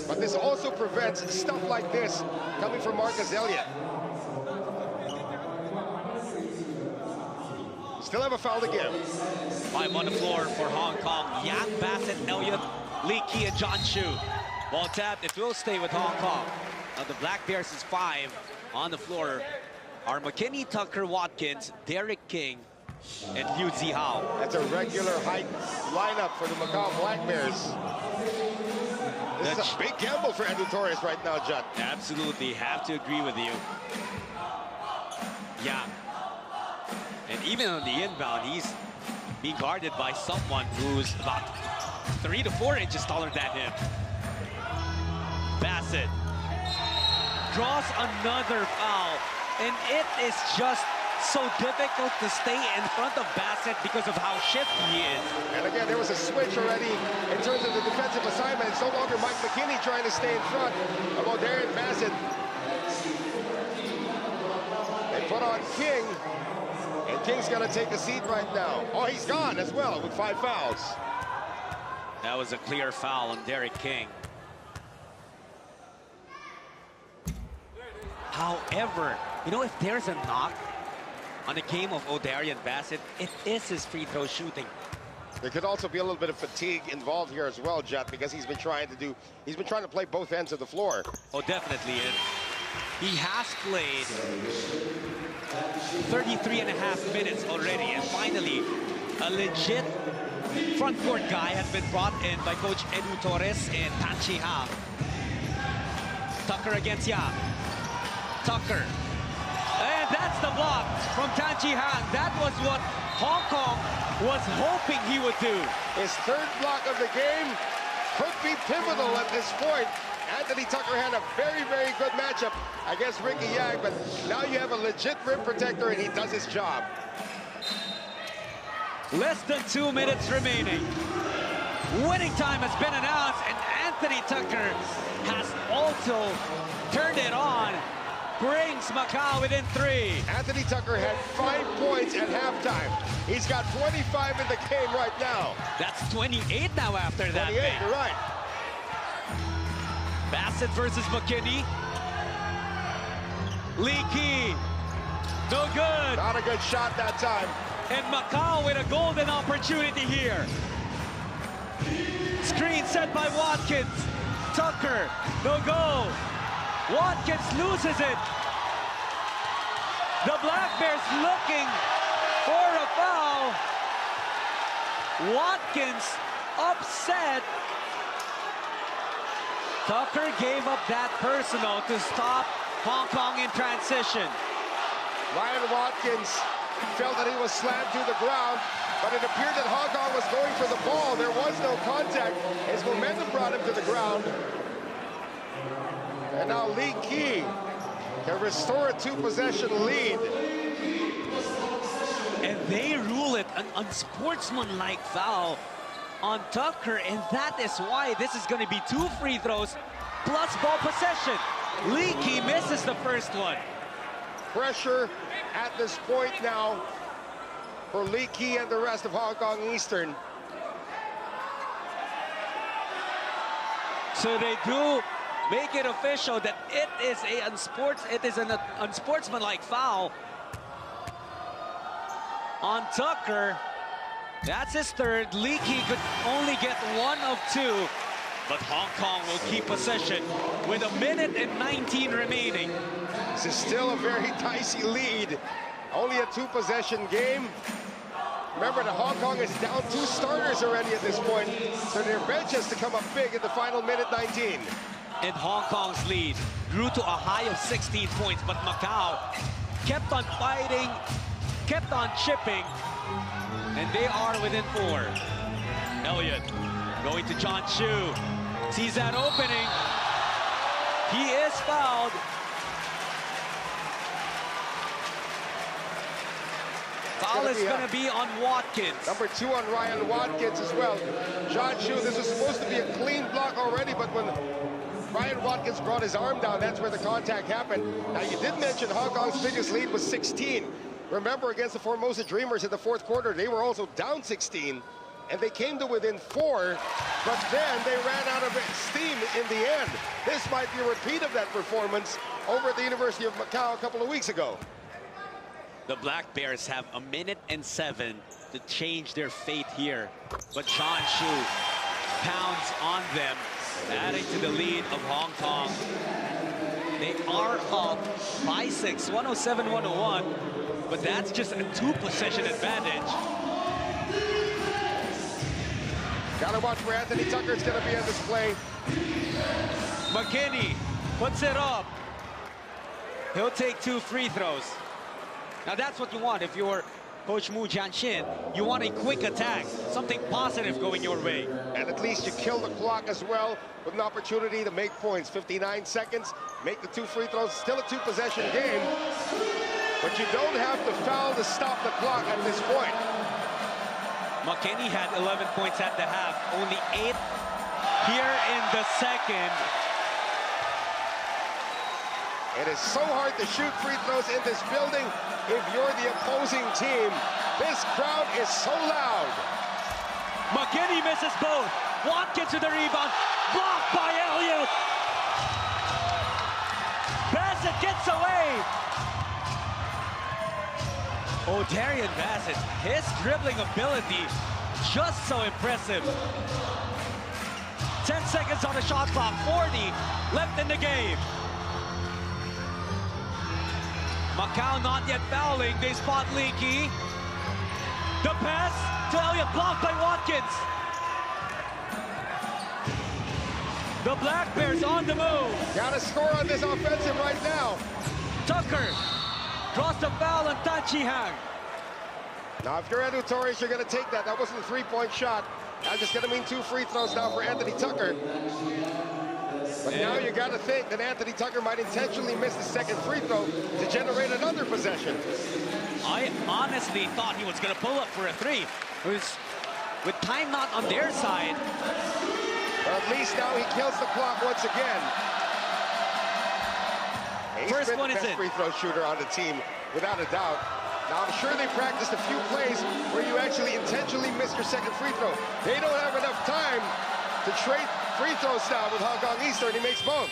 But this also prevents stuff like this coming from Marcus Elliott. Still have a foul to give. 5 on the floor for Hong Kong. Yang, Bassett, Elliott, Lee Kee, and John Shu. Ball tapped. It will stay with Hong Kong. Now the Black Bears is 5 on the floor. Are McKinney, Tucker, Watkins, Derek King, and Liu Zihao. That's a regular height lineup for the Macau Black Bears. This is a big gamble for Edu Torres right now, Judd. Absolutely, have to agree with you. Yeah. And even on the inbound, he's being guarded by someone who's about 3 to 4 inches taller than him. Bassett draws another foul, and it is just so difficult to stay in front of Bassett because of how shifty he is. And again, there was a switch already in terms of the defensive assignment. It's no longer Mike McKinney trying to stay in front of O'Darian Bassett. They put on King, and King's going to take a seat right now. Oh, he's gone as well with 5 fouls. That was a clear foul on Derek King. However, you know, if there's a knock on the game of O'Darian Bassett, it is his free throw shooting. There could also be a little bit of fatigue involved here as well, Jet, because he's been trying to play both ends of the floor. Oh, definitely. And he has played 33.5 minutes already, and finally, a legit front court guy has been brought in by Coach Edu Torres and Tan Chi Hang. Tucker against Yang. Tucker. And that's the block from Tan Chi Hang. That was what Hong Kong was hoping he would do. His 3rd block of the game could be pivotal at this point. Anthony Tucker had a very, very good matchup against Ricky Yang, but now you have a legit rim protector, and he does his job. Less than 2 minutes remaining. Winning time has been announced, and Anthony Tucker has also turned it on. Brings Macau within 3. Anthony Tucker had 5 points at halftime. He's got 25 in the game right now. That's 28 now after that. 28, you're right. Bassett versus McKinney. Leaky. No good. Not a good shot that time. And Macau with a golden opportunity here. Screen set by Watkins. Tucker. No go. Watkins loses it. The Black Bears looking for a foul. Watkins upset. Tucker gave up that personal to stop Hong Kong in transition. Ryan Watkins felt that he was slammed to the ground, but it appeared that Hong Kong was going for the ball. There was no contact. His momentum brought him to the ground. And now Lee Key can restore a 2-possession lead. And they rule it an unsportsmanlike foul on Tucker, and that is why this is going to be 2 free throws plus ball possession. Lee Key misses the first one. Pressure at this point now for Lee Key and the rest of Hong Kong Eastern. So they do make it official that it is an unsportsmanlike foul on Tucker. That's his 3rd. Lee Key could only get 1 of 2, but Hong Kong will keep possession with 1 minute and 19 remaining. This is still a very dicey lead. Only a 2-possession game. Remember that Hong Kong is down 2 starters already at this point, so their bench has to come up big in the final minute 19. And Hong Kong's lead grew to a high of 16 points, but Macau kept on fighting, kept on chipping, and they are within 4. Elliott going to John Chu. Sees that opening. He is fouled. Foul is going to be on Watkins. Number 2 on Ryan Watkins as well. John Chu, this was supposed to be a clean block already, but when Ryan Watkins brought his arm down, that's where the contact happened. Now, you did mention Hong Kong's biggest lead was 16. Remember, against the Formosa Dreamers in the 4th quarter, they were also down 16, and they came to within 4, but then they ran out of steam in the end. This might be a repeat of that performance over at the University of Macau a couple of weeks ago. The Black Bears have 1 minute and 7 to change their fate here, but John Chu pounds on them, adding to the lead of Hong Kong. They are up by 6, 107-101, but that's just a 2-possession advantage. Gotta watch where Anthony Tucker's gonna be on display. McKinney puts it up. He'll take 2 free throws. Now that's what you want if you're Coach Mu Jianshin, you want a quick attack, something positive going your way. And at least you kill the clock as well with an opportunity to make points. 59 seconds, make the 2 free throws, still a 2-possession game. But you don't have to foul to stop the clock at this point. McKinney had 11 points at the half, only 8 here in the second. It is so hard to shoot free throws in this building if you're the opposing team. This crowd is so loud. McKinney misses both. Watkins to the rebound, blocked by Elliott. Bassett gets away. Oh, Darian Bassett, his dribbling ability, just so impressive. 10 seconds on the shot clock, 40 left in the game. Macau not yet fouling, they spot Leaky. The pass to Elliott, blocked by Watkins. The Black Bears on the move. Got to score on this offensive right now. Tucker draws the foul on Tan Chi Hang. Now, if you're Edu Torres, you're going to take that. That wasn't a 3-point shot. That's just going to mean 2 free throws now for Anthony Tucker. But now you got to think that Anthony Tucker might intentionally miss the second free throw to generate another possession. I honestly thought he was going to pull up for a 3. It was with time not on their side. But at least now he kills the clock once again. He's First been one the is best in. free throw shooter on the team, without a doubt. Now, I'm sure they practiced a few plays where you actually intentionally miss your second free throw. They don't have enough time to trade free throws now with Hong Kong Eastern. He makes both.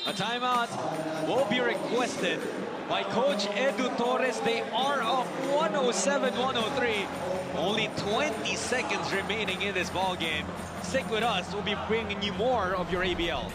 A timeout will be requested by Coach Edu Torres. They are up 107-103. Only 20 seconds remaining in this ball game. Stick with us. We'll be bringing you more of your ABL.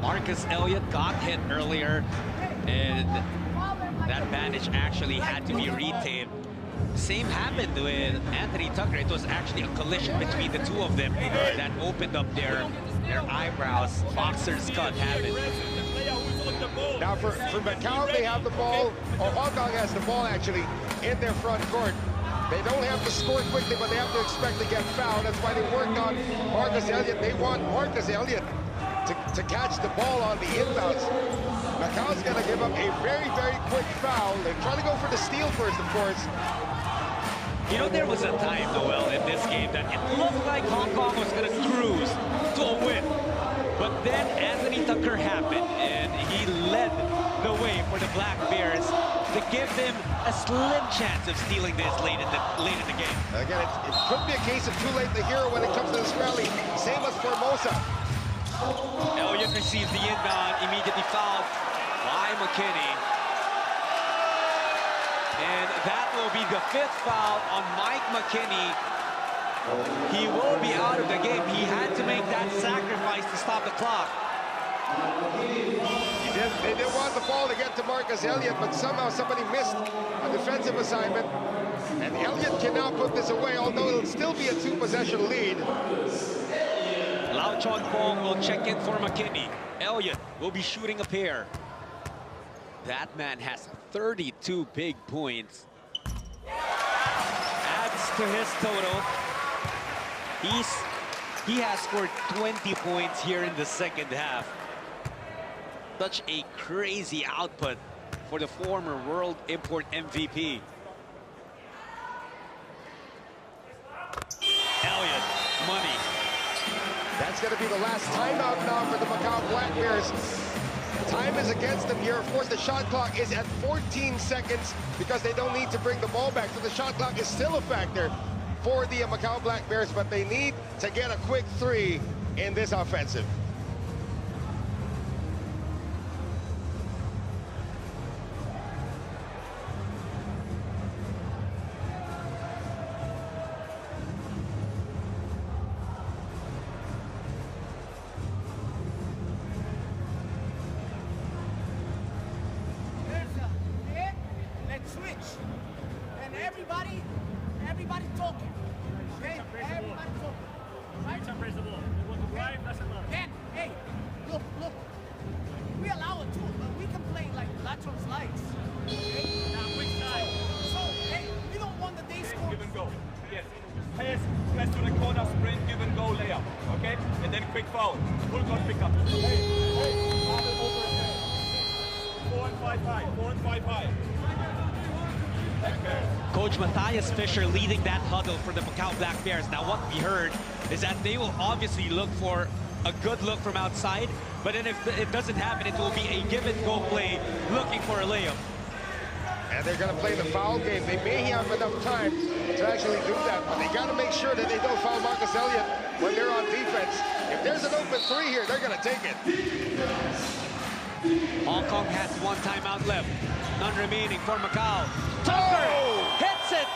Marcus Elliott got hit earlier, and that bandage actually had to be retaped. Same happened with Anthony Tucker. It was actually a collision between the two of them that opened up their eyebrows. Boxer's cut happened. Now for Macau, they have the ball, or Hong Kong has the ball actually in their front court. They don't have to score quickly, but they have to expect to get fouled. That's why they worked on Marcus Elliott. They want Marcus Elliott to catch the ball on the inbounds. Macau's going to give up a very, very quick foul. They're trying to go for the steal first, of course. You know, there was a time, Noel, in this game that it looked like Hong Kong was going to cruise to a win. But then Anthony Tucker happened, and he led the way for the Black Bears to give them a slim chance of stealing this late in the game. Again, it could be a case of too late to hero when it comes to this rally. Same as Formosa. Elliott receives the inbound, immediately fouled by McKinney. And that will be the 5th foul on Mike McKinney. He will be out of the game. He had to make that sacrifice to stop the clock. They didn't want the ball to get to Marcus Elliott, but somehow somebody missed a defensive assignment. And Elliott can now put this away, although it'll still be a 2-possession lead. Lau Chon Pong will check in for McKinney. Elliott will be shooting a pair. That man has 32 big points. Adds to his total. He has scored 20 points here in the second half. Such a crazy output for the former World Import MVP. Elliott, money. That's going to be the last timeout now for the Macau Black Bears. Time is against them here. Of course, the shot clock is at 14 seconds because they don't need to bring the ball back. So the shot clock is still a factor for the Macau Black Bears, but they need to get a quick 3 in this offensive. everybody talking. Okay? Everybody talking. Right? Then, hey, look. We allow it too, but we can play like lateral slides. Okay? Now, which side? So, hey, we don't want the day score. Give and go. Yes. Pass to the corner, sprint, give and go layup. Okay? And then quick foul. Full court pickup. Hey. 4 and 5 high. 4 and 5 high. Coach Matthias Fisher leading that huddle for the Macau Black Bears. Now what we heard is that they will obviously look for a good look from outside, but then if it doesn't happen, it will be a give and go play looking for a layup. And they're going to play the foul game. They may have enough time to actually do that, but they got to make sure that they don't foul Marcus Elliott when they're on defense. If there's an open three here, they're going to take it. Hong Kong has one timeout left. None remaining for Macau. Tucker hits it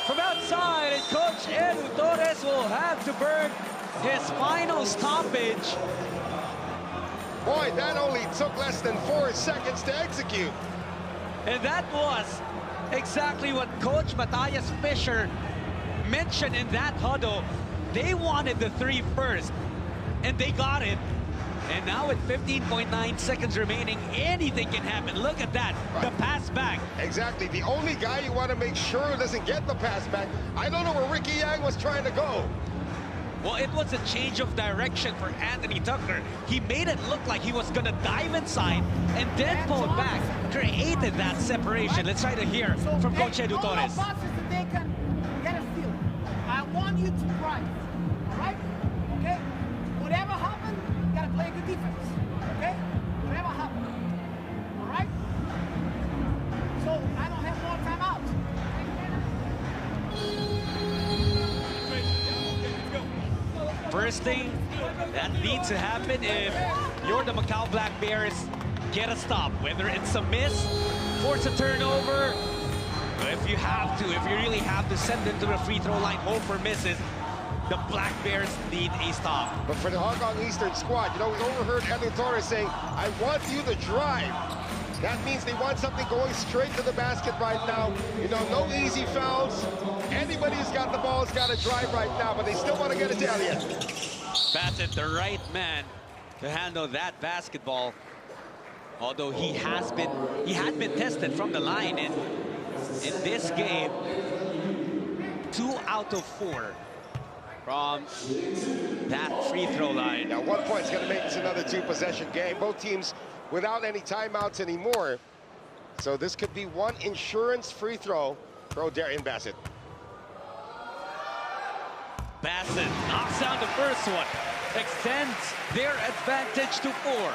from outside, and Coach Edu Torres will have to burn his final stoppage. Boy, that only took less than 4 seconds to execute. And that was exactly what Coach Matthias Fisher mentioned in that huddle. They wanted the three first, and they got it. And now with 15.9 seconds remaining, anything can happen. Look at that, the pass back. Exactly, the only guy you want to make sure doesn't get the pass back. I don't know where Ricky Yang was trying to go. Well, it was a change of direction for Anthony Tucker. He made it look like he was gonna dive inside and then pull it back, created that separation. Let's try to hear from Coach Edu Torres. They can get a steal. I want you to drive, all right? Okay? Whatever happens, you gotta play good defense, okay? Whatever happens, all right? So I don't have more timeouts. First thing that needs to happen if you're the Macau Black Bears, get a stop. Whether it's a miss, force a turnover, if you have to, if you really have to send them to the free throw line, hope for misses, the Black Bears need a stop. But for the Hong Kong Eastern squad, you know, we overheard Edu Torres saying, I want you to drive. That means they want something going straight to the basket right now. You know, no easy fouls. Anybody who's got the ball has got to drive right now, but they still want to get it to Elliott. Bassett, the right man to handle that basketball. Although he had been tested from the line in this game. 2 out of 4 from that free throw line. Now 1 point's going to make this another 2-possession game. Both teams without any timeouts anymore. So this could be one insurance free throw for Darian Bassett. Bassett knocks down the first one, extends their advantage to 4.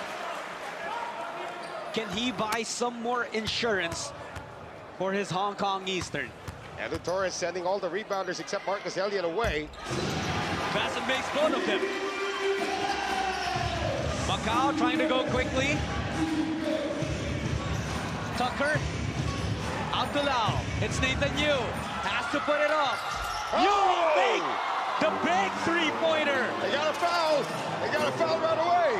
Can he buy some more insurance for his Hong Kong Eastern? Edu Torres sending all the rebounders except Marcus Elliott away. Bassett makes both of them. Macau trying to go quickly. Tucker, Abdullah, it's Nathan Yu, has to put it up. Yu will make the big three-pointer. They got a foul. They got a foul right away.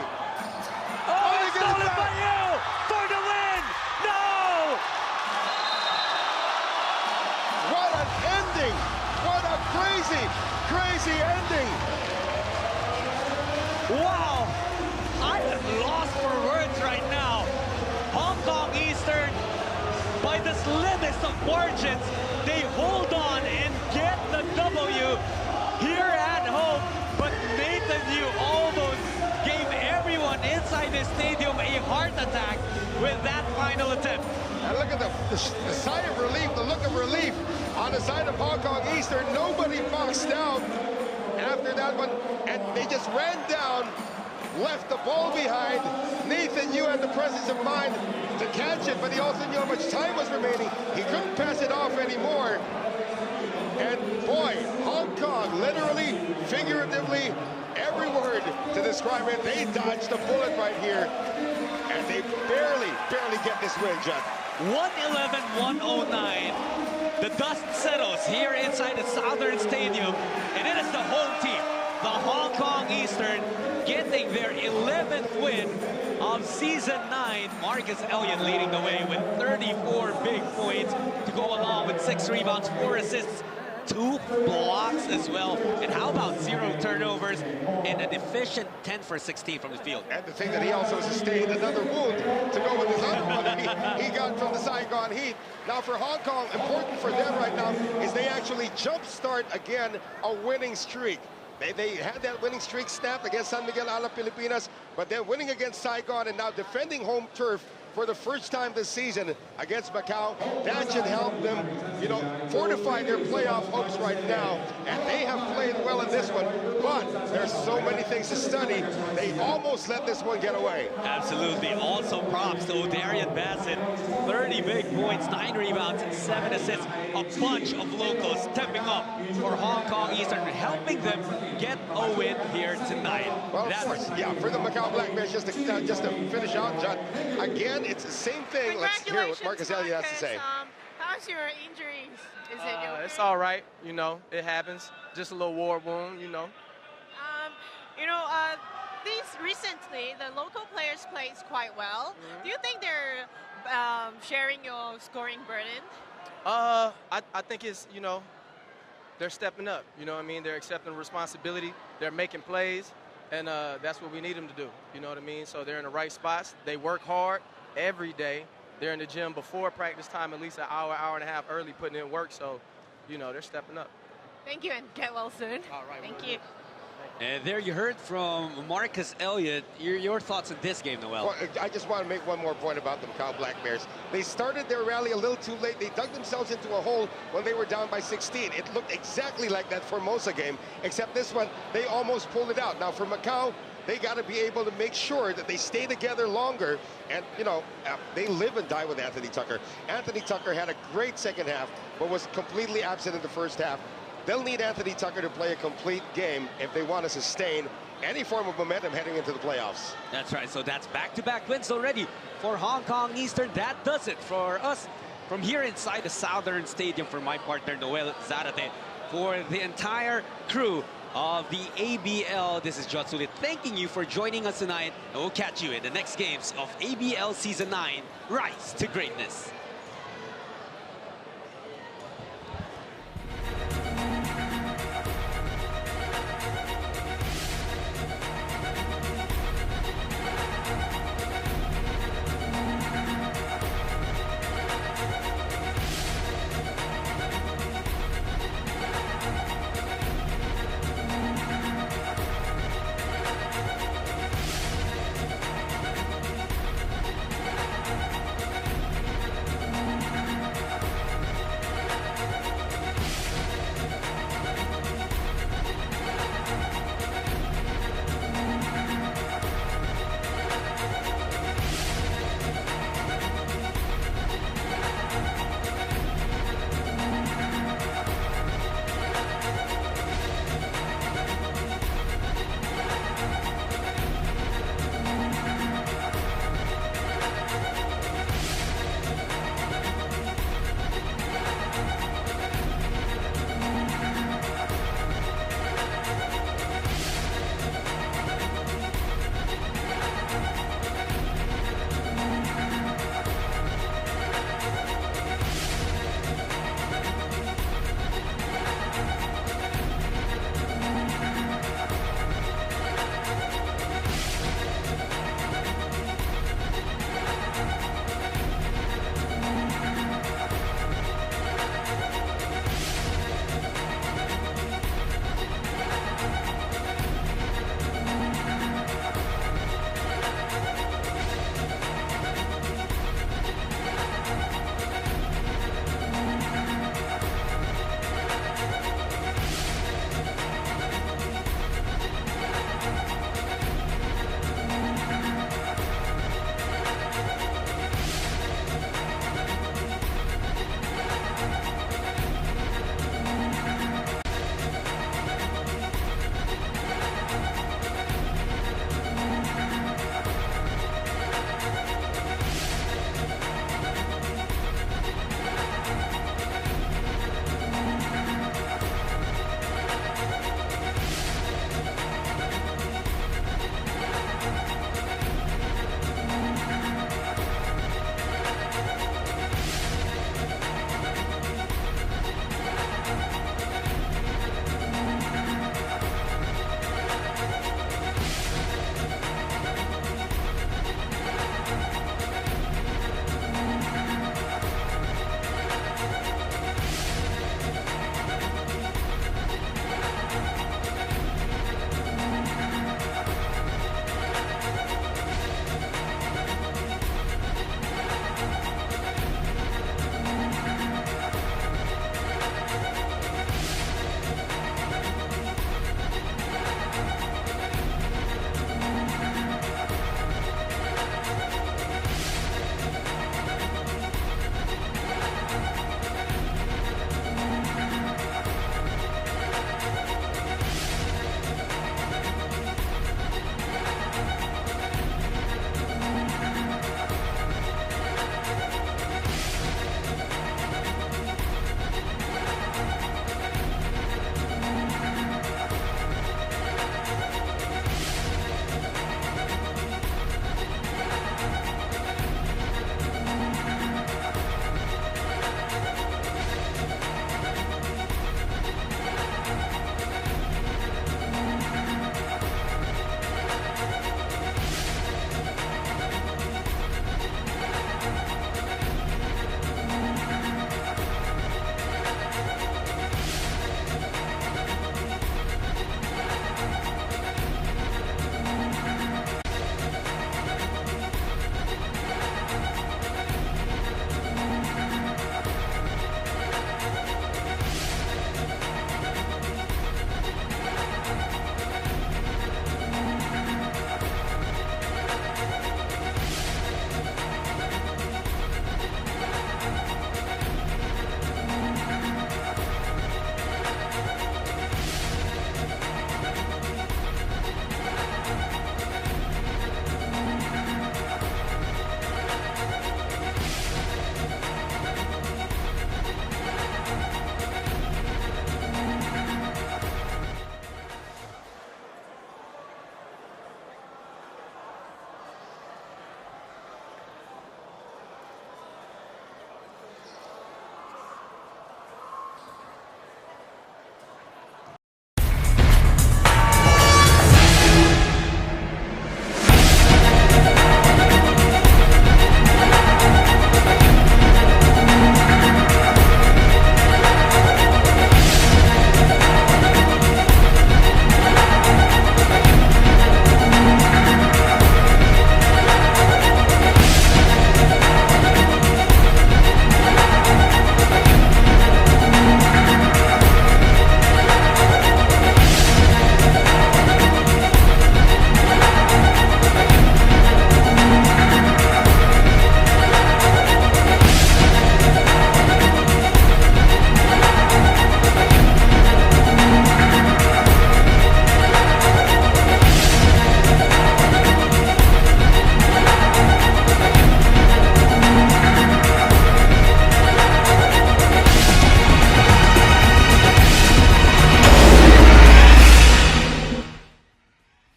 Oh, it's stolen by Yu for the win. No! What an ending. What a crazy, crazy ending. Wow. I am lost for words right now. Hong Kong Eastern, by the slimmest of margins, they hold on and get the W here at home. But Nathan Yu almost gave everyone inside the stadium a heart attack with that final attempt. And look at the sigh of relief, the look of relief on the side of Hong Kong Eastern. Nobody boxed down after that one, and they just ran down, left the ball behind. Nathan Yu had the presence of mind to catch it, but he also knew how much time was remaining. He couldn't pass it off anymore. And boy, Hong Kong, literally, figuratively, every word to describe it, they dodged a bullet right here. And they barely get this win, John. 111-109. The dust settles here inside the Southern Stadium, and it is the home team the Hong Kong Eastern getting their 11th win of Season 9. Marcus Elliott leading the way with 34 big points to go along with 6 rebounds, 4 assists, 2 blocks as well. And how about 0 turnovers and an efficient 10 for 16 from the field? And the thing that he also sustained another wound to go with his other one that he got from the Saigon Heat. Now for Hong Kong, important for them right now is they actually jumpstart again a winning streak. They had that winning streak snapped against San Miguel, Alab, Pilipinas, but they're winning against Saigon and now defending home turf for the first time this season against Macau. That should help them, you know, fortify their playoff hopes right now. And they have played well in this one, but there's so many things to study. They almost let this one get away. Absolutely. Also props to O'Darian Bassett. 30 big points, 9 rebounds, and 7 assists. A bunch of locals stepping up for Hong Kong Eastern, helping them get a win here tonight. Well, for the Macau Black Bears, just to finish out, John, again, it's the same thing. Let's hear what Marcus Elliott has to say. How's your injuries? Is it okay? It's all right, you know, it happens. Just a little war wound, you know. Recently, the local players played quite well. Do you think they're sharing your scoring burden? I think it's, you know, they're stepping up. You know what I mean? They're accepting responsibility. They're making plays, and that's what we need them to do. You know what I mean? So they're in the right spots. They work hard every day. They're in the gym before practice time, at least an hour, hour and a half early, putting in work. So, you know, they're stepping up. Thank you, and get well soon. All right. Thank you. And there you heard from Marcus Elliott. Your thoughts on this game, Noel? Well, I just want to make one more point about the Macau Black Bears. They started their rally a little too late. They dug themselves into a hole when they were down by 16. It looked exactly like that Formosa game, except this one, they almost pulled it out. Now, for Macau, they got to be able to make sure that they stay together longer. And, you know, they live and die with Anthony Tucker. Anthony Tucker had a great second half, but was completely absent in the first half. They'll need Anthony Tucker to play a complete game if they want to sustain any form of momentum heading into the playoffs. That's right. So that's back-to-back wins already for Hong Kong Eastern. That does it for us from here inside the Southern Stadium. For my partner, Noel Zarate, for the entire crew of the ABL, this is John Sulit thanking you for joining us tonight. And we'll catch you in the next games of ABL Season 9, Rise to Greatness.